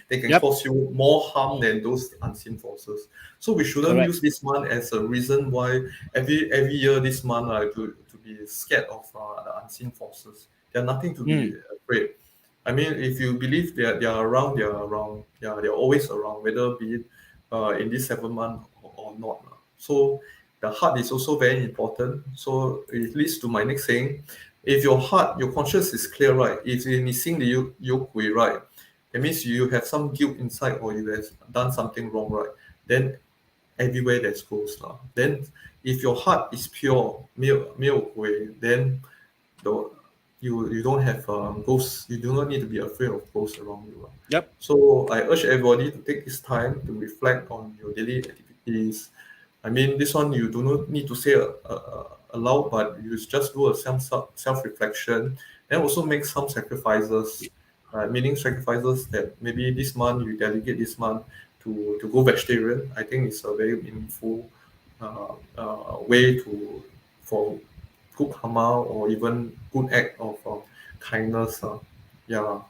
They can cause you more harm than those unseen forces. So we shouldn't use this month as a reason why every year this month to be scared of the unseen forces. There's nothing to be afraid. I mean, if you believe they are around, they are around. Yeah, they're always around, whether be it in this 7 month or not. So the heart is also very important. So it leads to my next saying: if your heart, your conscience is clear, right? If you're missing the yokui, right? That means you have some guilt inside, or you have done something wrong, right? Then everywhere there's ghosts. Then if your heart is pure, 没有鬼, then you don't have ghosts. You do not need to be afraid of ghosts around you. Yep. So I urge everybody to take this time to reflect on your daily activities. I mean, this one you do not need to say aloud, but you just do a self-reflection and also make some sacrifices, meaning sacrifices that maybe this month you delegate this month to go vegetarian. I think it's a very meaningful way for good karma or even good act of kindness. Yeah.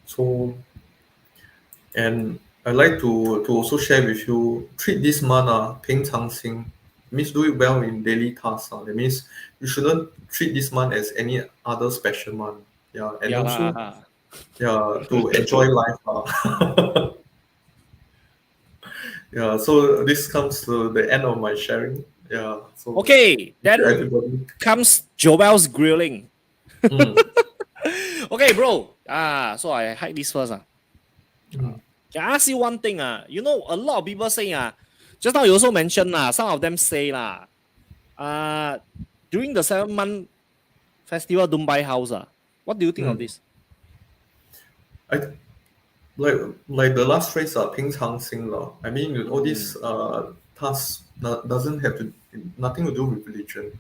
So, and I'd like to also share with you, treat this month 平常心. Means do it well in daily tasks. That means you shouldn't treat this month as any other special month. Yeah, and also to enjoy life. Yeah, so this comes to the end of my sharing. Yeah. So okay, then comes Joel's grilling. Okay, bro. So I hide this first. Can I ask you one thing? You know, a lot of people say, just now you also mentioned, some of them say, during the 7-month festival, don't buy house. What do you think of this? I like the last phrase 平常心 lah. I mean all these tasks doesn't have to nothing to do with religion.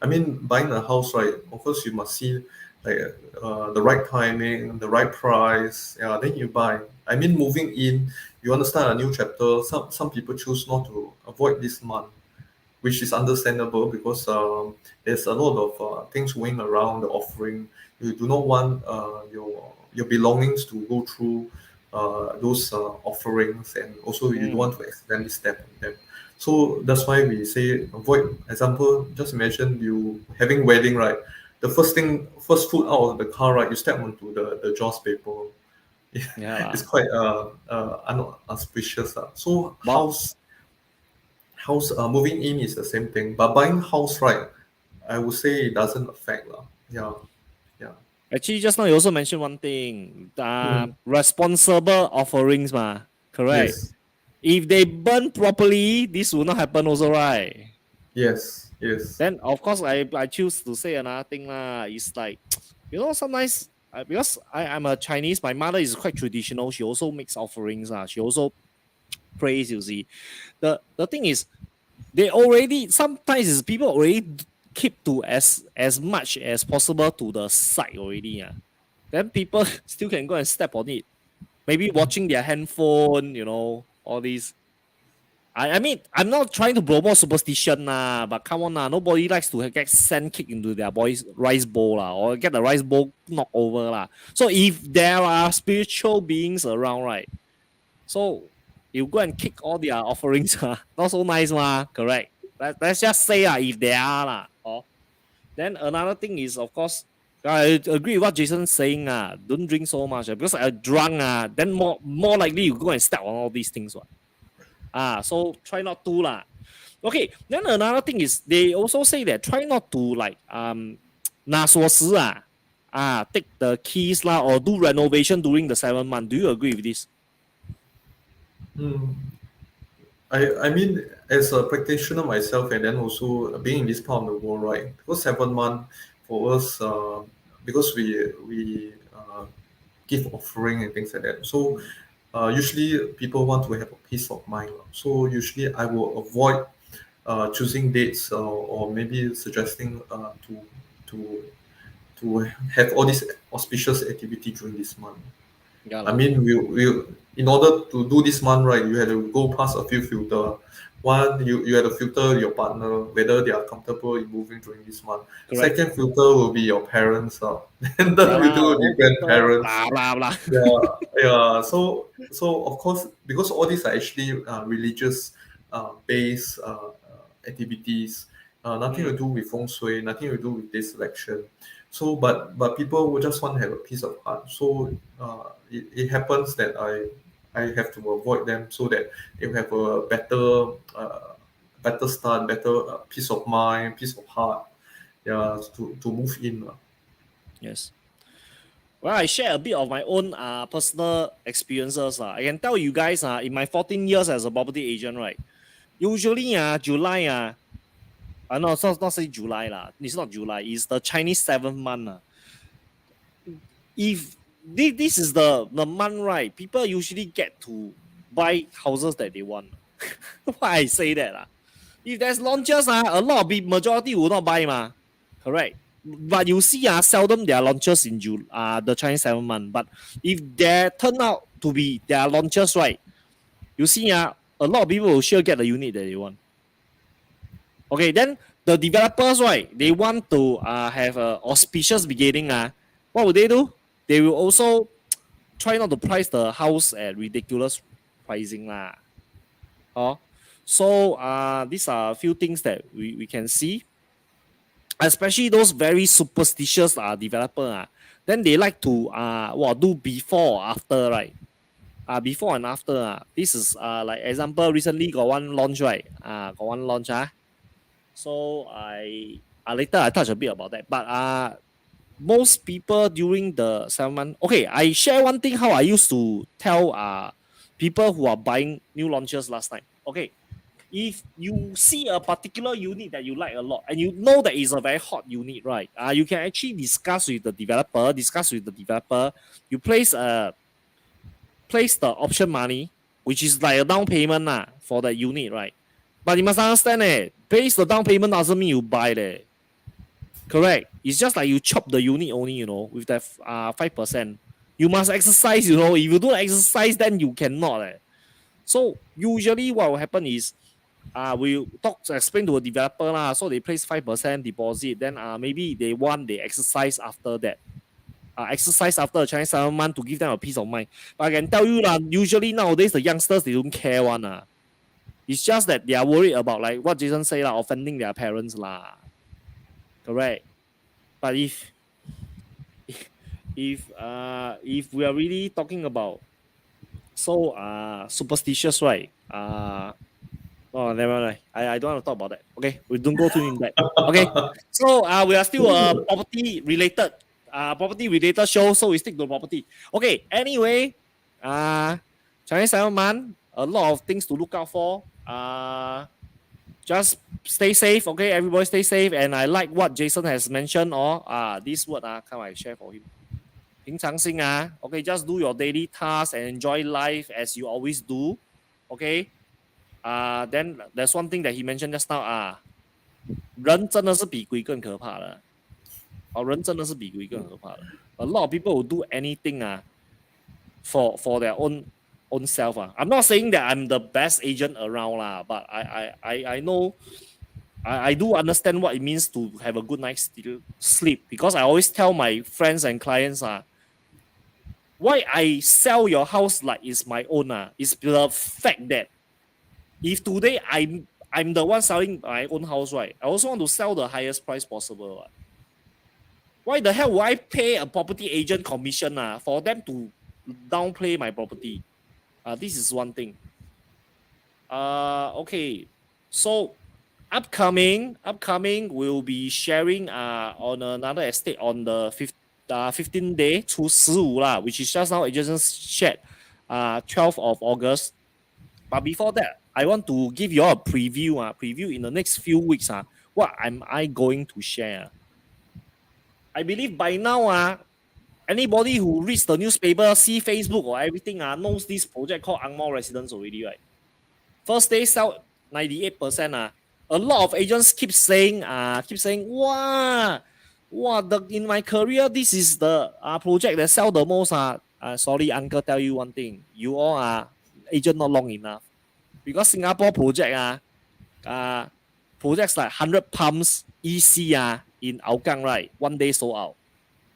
I mean buying a house, right? Of course you must see like the right timing, the right price. Yeah, then you buy. I mean moving in, you want to start a new chapter. Some people choose not to avoid this month, which is understandable because there's a lot of things going around the offering. You do not want your belongings to go through those offerings, and also you don't want to accidentally step on them. So that's why we say avoid. Example, just imagine you having wedding, right? The first foot out of the car, right? You step onto the jaws paper. Yeah. It's quite unauspicious. So house moving in is the same thing, but buying house, right? I would say it doesn't affect lah. Yeah, yeah. Actually, just now you also mentioned one thing. Mm. Responsible offerings, correct? Yes, If they burn properly, this will not happen also, right? yes, yes. Then of course I choose to say another thing It's like, you know, sometimes because I'm a Chinese, my mother is quite traditional. She also makes offerings. She also prays. You see, the thing is, they already sometimes is people already keep to as much as possible to the side already. Then people still can go and step on it. Maybe watching their handphone, you know, all these. I mean, I'm not trying to promote superstition, but come on, nobody likes to get sand kicked into their boy's rice bowl or get the rice bowl knocked over. So if there are spiritual beings around, right? So you go and kick all their offerings, not so nice, correct? Let's just say if there are. Then another thing is, of course, I agree with what Jason's saying. Don't drink so much because drunk. Then more likely you go and step on all these things. So try not to lah. Okay, then another thing is they also say that try not to like拿锁匙take the keys or do renovation during the 7 month. Do you agree with this? Mm. I mean, as a practitioner myself, and then also being in this part of the world, right? Because 7 months for us, because we give offering and things like that. So usually people want to have a peace of mind. So usually I will avoid choosing dates or maybe suggesting to to have all this auspicious activity during this month. Yeah, I mean, we in order to do this month, right, you had to go past a few filter. One, you had to filter your partner whether they are comfortable in moving during this month. correct. Second filter will be your parents, and third filter will be grandparents. Blah blah blah. Yeah, yeah. So of course, because all these are actually religious based activities, nothing to do with feng shui, nothing to do with this selection. So, but people would just want to have a piece of art. So it happens that I have to avoid them so that they will have a better start, better peace of mind, peace of heart. Yeah, to move in. Yes. Well, I share a bit of my own personal experiences. I can tell you guys in my 14 years as a property agent, right? Usually July no, it's not say July It's not July. It's the Chinese 7th month. If this is the month, right? People usually get to buy houses that they want. Why I say that If there's launches a lot of majority will not buy correct. But you see seldom there are launches in the Chinese 7th month. But if there turn out to be there are launches, right? You see a lot of people will sure get the unit that they want. Okay, then the developers, right? They want to have a auspicious beginning. What will they do? They will also try not to price the house at ridiculous pricing So these are a few things that we can see, especially those very superstitious developer. Then they like to do before or after, right? Before and after. This is like example recently got one launch, right? Got one launch. So I later I touch a bit about that, but most people during the 7 month. Okay, I share one thing how I used to tell people who are buying new launches last time. Okay, if you see a particular unit that you like a lot and you know that it's a very hot unit, right? You can actually discuss with the developer. You place the option money, which is like a down payment for the unit, right? But you must understand place the down payment doesn't mean you buy it. Correct. It's just like you chop the unit only, with that 5%. You must exercise, If you don't exercise, then you cannot. So usually what will happen is we explain to a developer so they place 5% deposit, then maybe they exercise after that. Exercise after the Chinese 7 month to give them a peace of mind. But I can tell you usually nowadays the youngsters they don't care one. It's just that they are worried about like what Jason say offending their parents Correct. But if we are really talking about so superstitious, right? Oh, never mind. I don't want to talk about that. Okay, we don't go too in that. Okay, so we are still a property related show, so we stick to property. Okay, anyway, Chinese 7 month, a lot of things to look out for. Just stay safe, okay? Everybody stay safe. And I like what Jason has mentioned, this word come I share for him. 平常心okay, just do your daily tasks and enjoy life as you always do, okay? Then there's one thing that he mentioned just now人真的是比鬼更可怕的，人真的是比鬼更可怕的。A lot of people will do anything for their own self. I'm not saying that I'm the best agent around but I know I do understand what it means to have a good night's sleep, because I always tell my friends and clients why I sell your house like it's my own is the fact that if today I'm the one selling my own house, right, I also want to sell the highest price possible. Why the hell would I pay a property agent commission for them to downplay my property? This is one thing. Okay, so upcoming we'll be sharing on another estate on the 15th day to 15 which is just now it just shared 12th of August. But before that, I want to give you all a preview in the next few weeks. What am I going to share? I believe by now anybody who reads the newspaper, see Facebook or everything knows this project called Angmo Residence already, right? First day sell 98%. A lot of agents keep saying, wow, in my career, this is the project that sell the most. Sorry, uncle, tell you one thing. You all are agent not long enough. Because Singapore project, projects like 100 pumps EC in Hougang, right? One day sold out.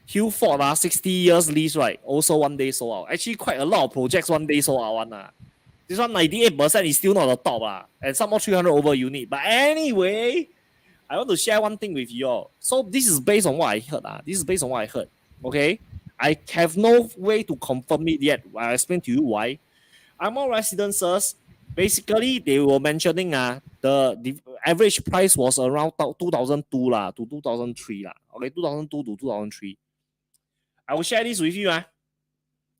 Hillfort 60 years lease, right? Also one day sold out. Actually, quite a lot of projects one day sold out. This one 98% is still not the top. And some more 300 over unit. But anyway, I want to share one thing with you all. So this is based on what I heard. Okay? I have no way to confirm it yet. I'll explain to you why. Angmo Residences, basically, they were mentioning the average price was around 2002 to 2003 Okay, 2002 to 2003. I will share this with you.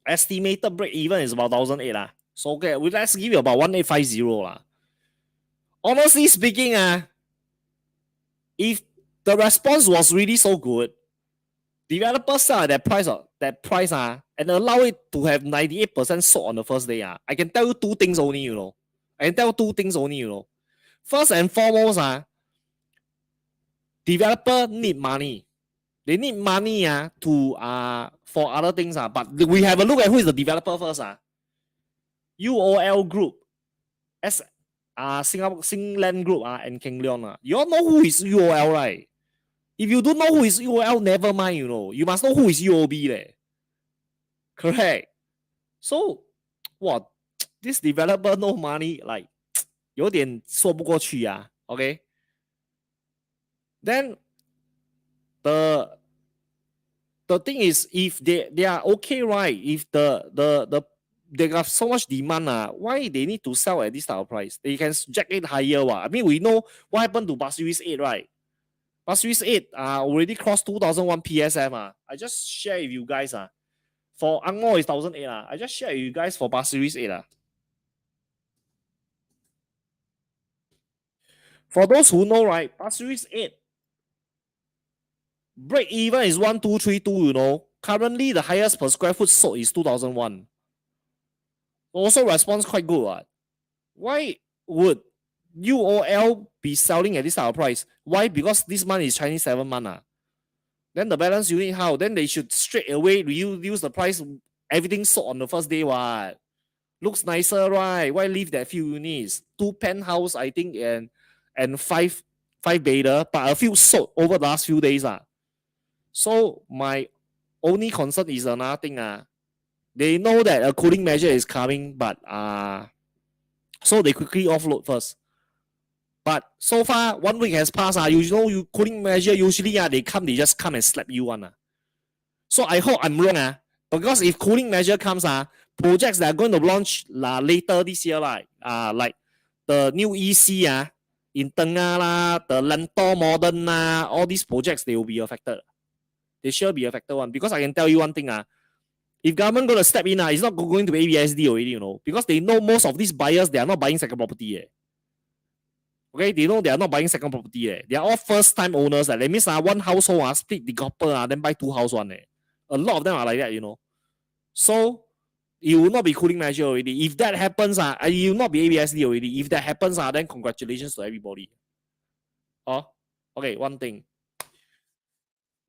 Estimated break even is about 1,008 So okay, let's give you about 1,850 Honestly speaking, if the response was really so good, developers sell at that price and allow it to have 98% sold on the first day. I can tell you two things only, First and foremost, developer need money. They need money to for other things. But we have a look at who is the developer first. UOL Group, Singapore Singland Group and King Leon. You all know who is UOL, right? If you don't know who is UOL, never mind, You must know who is UOB. Correct. So, what? This developer no money, like, 有点说不过去Okay? Then, the thing is, if they are okay, right? If they got so much demand, why they need to sell at this type of price? They can jack it higher. I mean, we know what happened to Pasir Ris 8, right? Pasir Ris 8 already crossed 2001 PSM. I just share with you guys. For Angmo is 1008. I just share with you guys for Pasir Ris 8. For those who know, right, Pasir Ris 8 break even is 1232, you know. Currently, the highest per square foot sold is 2001. Also, response quite good. Why would UOL be selling at this type of price? Why? Because this month is Chinese 7 month. Then the balance unit how? Then they should straight away reduce the price. Everything sold on the first day. What? Looks nicer, right? Why leave that few units? 2 penthouse, I think, and five beta, but a few sold over the last few days. So my only concern is another thing. They know that a cooling measure is coming, but so they quickly offload first. But so far, 1 week has passed. You know, you cooling measure usually they just come and slap you one. So I hope I'm wrong. Because if cooling measure comes, projects that are going to launch later this year, like the new EC in Tengah the Lentor Modern all these projects, they will be affected. They should be affected one. Because I can tell you one thing. If government going to step in, it's not going to be ABSD already, you know. Because they know most of these buyers, they are not buying second property. Okay, they know they are not buying second property. They are all first-time owners. That means one household split the copper, then buy 2 houses. A lot of them are like that, you know. So it will not be cooling measure already. If that happens, it will not be ABSD already. If that happens, then congratulations to everybody. Okay, one thing.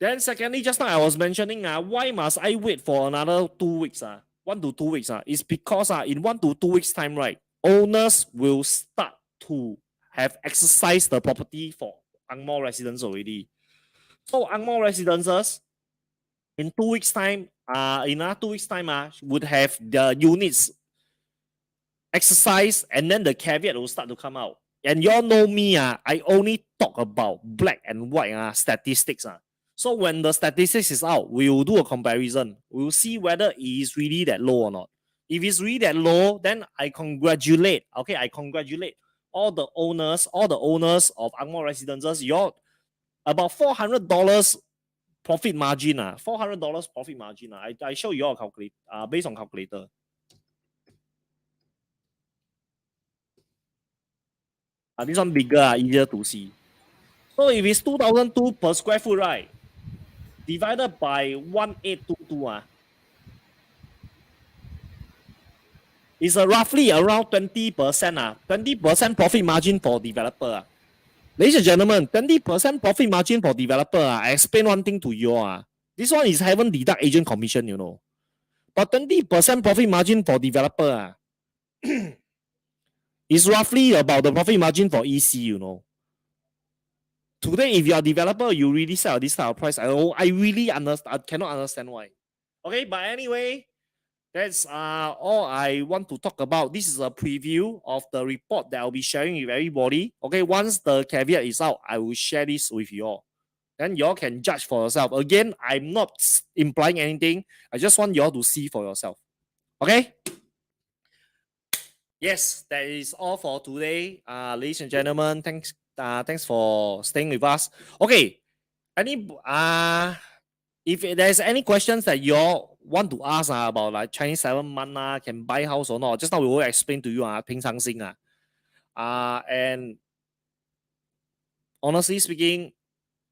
Then secondly, just now I was mentioning, why must I wait for another 2 weeks? 1 to 2 weeks. It's because in 1 to 2 weeks time, right, owners will start to have exercised the property for Angmo residents already. So Angmo residences in 2 weeks time, in another 2 weeks time, would have the units exercised, and then the caveat will start to come out. And y'all know me, I only talk about black and white statistics. So when the statistics is out, we will do a comparison. We will see whether it is really that low or not. If it's really that low, then I congratulate. Okay, I congratulate all the owners of Angmo residences. You're about $400 profit margin. $400 profit margin. I show you all calculate based on calculator. This one bigger, easier to see. So if it's 2002 per square foot, right? Divided by 1822, is roughly around 20%. 20% profit margin for developer. Ladies and gentlemen, 20% profit margin for developer. I explain one thing to you. This one is haven't deduct agent commission, you know. But 20% profit margin for developer is roughly about the profit margin for EC, you know. Today, if you are a developer, you really sell this type of price. I really understand. I cannot understand why. Okay, but anyway, that's all I want to talk about. This is a preview of the report that I'll be sharing with everybody. Okay, once the caveat is out, I will share this with you all. Then you all can judge for yourself. Again, I'm not implying anything. I just want you all to see for yourself. Okay? Yes, that is all for today. Ladies and gentlemen, thanks for staying with us. Okay. If there's any questions that you all want to ask about like Chinese 7 month can buy house or not, just now we will explain to you 平常心 and honestly speaking,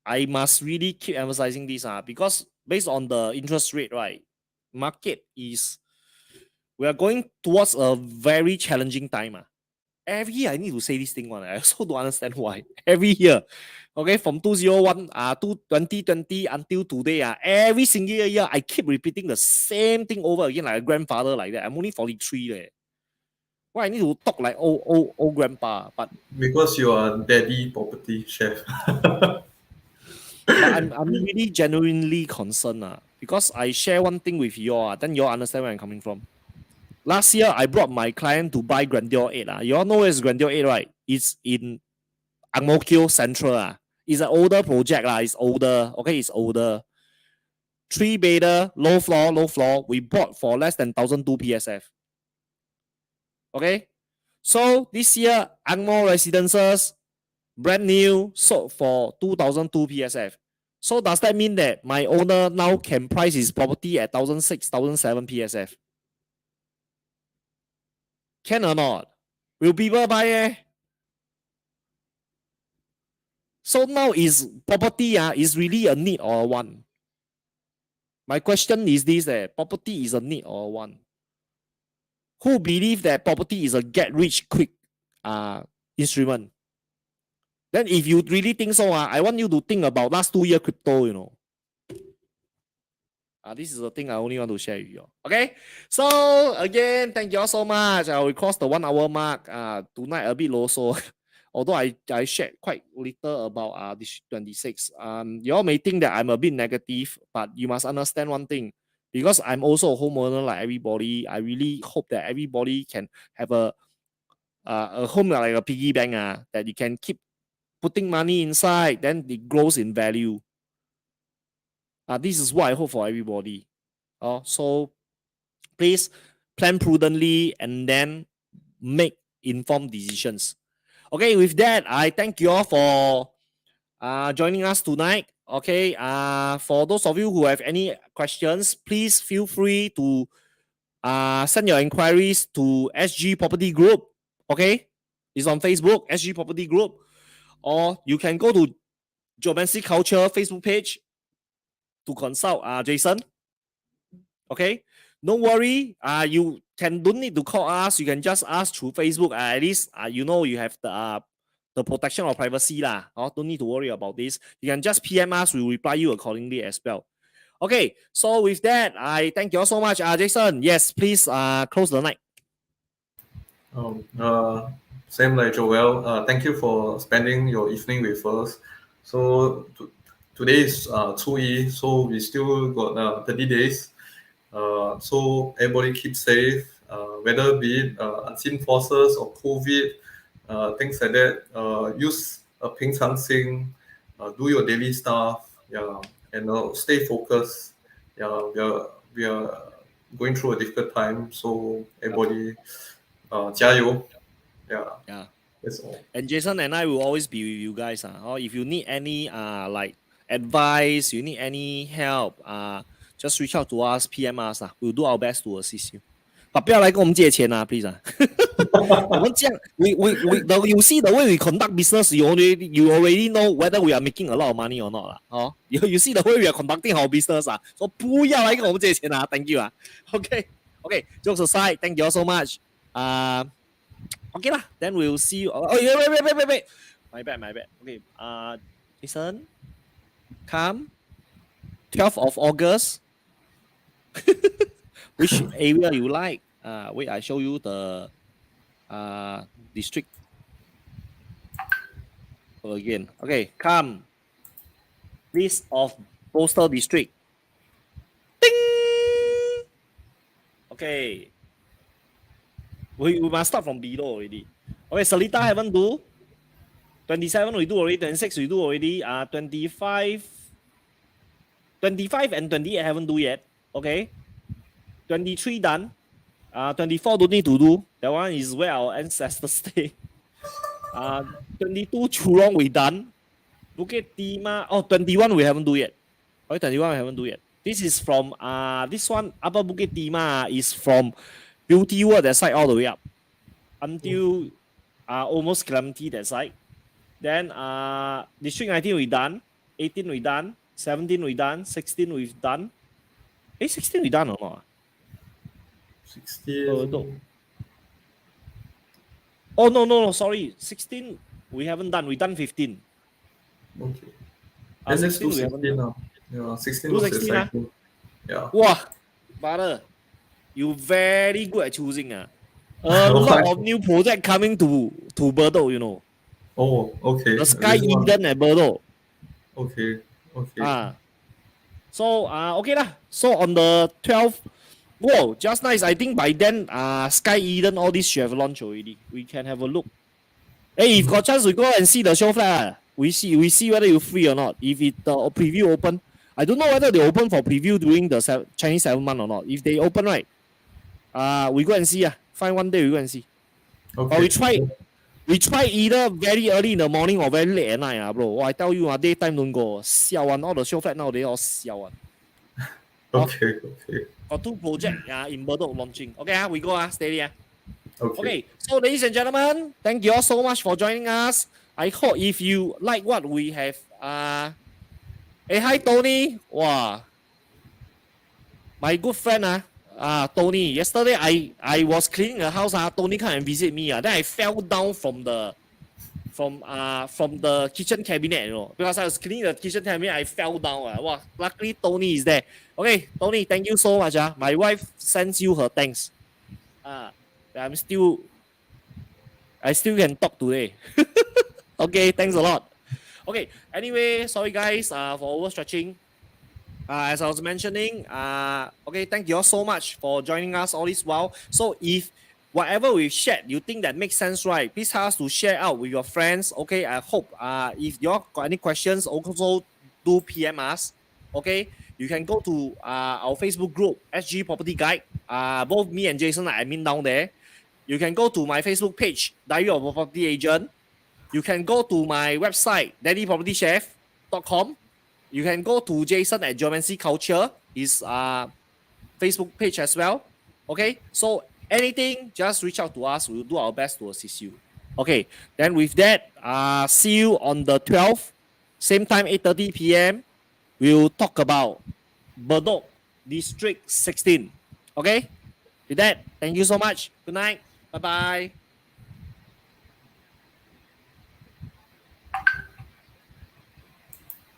I must really keep emphasizing this because based on the interest rate, right, market is we are going towards a very challenging time. Every year I need to say this thing one. I also don't understand why. Every year, okay, from 2020 until today, every single year I keep repeating the same thing over again like a grandfather like that. I'm only 43. Why I need to talk like old grandpa? But because you are daddy property chef. but I'm really genuinely concerned because I share one thing with you all, then you all understand where I'm coming from. Last year, I brought my client to buy Grandeur 8. You all know where is Grandeur 8, right? It's in Ang Mo Kio Central. It's an older project. It's older. Okay, it's older. 3 beta, low floor. We bought for less than 1,002 PSF. Okay? So, this year, Ang Mo Residences, brand new, sold for 2002 PSF. So does that mean that my owner now can price his property at 1006, 1007 PSF? Can or not? Will people buy eh? So now is property is really a need or a want? My question is this, property is a need or a want? Who believe that property is a get rich quick instrument? Then if you really think so, I want you to think about last 2 year crypto, you know. This is the thing I only want to share with you. Okay, so again, thank you all so much. We crossed the 1 hour mark. Tonight a bit low, so although I shared quite little about this 26. You all may think that I'm a bit negative, but you must understand one thing. Because I'm also a homeowner like everybody, I really hope that everybody can have a home like a piggy bank that you can keep putting money inside, then it grows in value. This is what I hope for everybody. So please plan prudently and then make informed decisions. Okay, with that, I thank you all for joining us tonight. Okay, for those of you who have any questions, please feel free to send your inquiries to SG Property Group. Okay, it's on Facebook, SG Property Group, or you can go to Geomancy Culture Facebook page to consult Jason. Okay, don't worry. You don't need to call us. You can just ask through Facebook. At least you know you have the protection of privacy lah. Don't need to worry about this. You can just PM us. We'll reply you accordingly as well. Okay, so with that, I thank you all so much. Jason, yes, please close the night. Same like Joel. Thank you for spending your evening with us. So today is 2E, so we still got 30 days. So everybody keep safe, whether be it unseen forces or COVID, things like that. Use 平常心, do your daily stuff, and stay focused. We are going through a difficult time, so everybody 加油. Yeah. That's all. And Jason and I will always be with you guys. Or if you need any like advice, you need any help, just reach out to us, PM us. We'll do our best to assist you. But 不要来跟我们借钱 please. 我们这样 you see the way we conduct business, you already know whether we are making a lot of money or not. You see the way we are conducting our business. So 不要来跟我们借钱 Thank you. Okay, jokes aside, thank you all so much. Okay lah, then we'll see you. Wait. My bad. Okay, Jason, come 12th of August. Which area you like? Wait, I show you the district again. Okay, come. List of postal district. Ding! Okay. We must start from below already. Okay, Seletar haven't do. 27 we do already. 26 we do already. 25 and 28 haven't do yet. Okay. 23 done. 24 don't need to do. That one is where our ancestors stay. 22 Chulong we done. Bukit Timah. 21 we haven't do yet. Okay, 21 we haven't do yet. This is from this one Upper Bukit Timah is from Beauty World that side all the way up until almost Clementi that side. Then District 19 we done. 18 we done. 17 we done. 16 we've done. 16 we done or not? 16. No, sorry. 16 we haven't done. We done 15. Okay. Then let's do 16 now. Yeah, 16 was 16 exciting. Yeah. Wow, brother, you very good at choosing. A lot of new project coming to Bedok, you know. Oh, okay. The Sky Eden at Bedok. Okay. So okay lah. So on the 12th, whoa, just nice. I think by then Sky Eden all this should have launched already. We can have a look. Hey, if got chance we go and see the show flat. We see whether you're free or not. If it preview open, I don't know whether they open for preview during the Chinese 7 month or not. If they open we go and see. Find one day we go and see. Okay. Or we We try either very early in the morning or very late at night, bro. I tell you, daytime don't go. Siao one, all the show flat nowadays all siao one. Okay, okay. Got 2 projects in Bedok launching. Okay, we go steady. Okay. So ladies and gentlemen, thank you all so much for joining us. I hope if you like what we have, hey, hi Tony. Wow, my good friend Tony. Yesterday I was cleaning the house. Tony come and visit me. Then I fell down from the kitchen cabinet, because I was cleaning the kitchen cabinet. I fell down. Wow, luckily Tony is there. Okay, Tony, thank you so much. My wife sends you her thanks. I still can talk today. Okay, thanks a lot. Okay, anyway, sorry guys for overstretching. As I was mentioning, okay, thank you all so much for joining us all this while. So if whatever we've shared, you think that makes sense, right? Please help us to share out with your friends. Okay, I hope if you all got any questions, also do PM us. Okay, you can go to our Facebook group, SG Property Guide. Both me and Jason are admin down there. You can go to my Facebook page, Diary of a Property Agent. You can go to my website, daddypropertychef.com. You can go to Jason at Geomancy Culture, his Facebook page as well. Okay, so anything, just reach out to us. We'll do our best to assist you. Okay, then with that, see you on the 12th, same time, 8:30 p.m. We'll talk about Bedok District 16. Okay, with that, thank you so much. Good night. Bye-bye.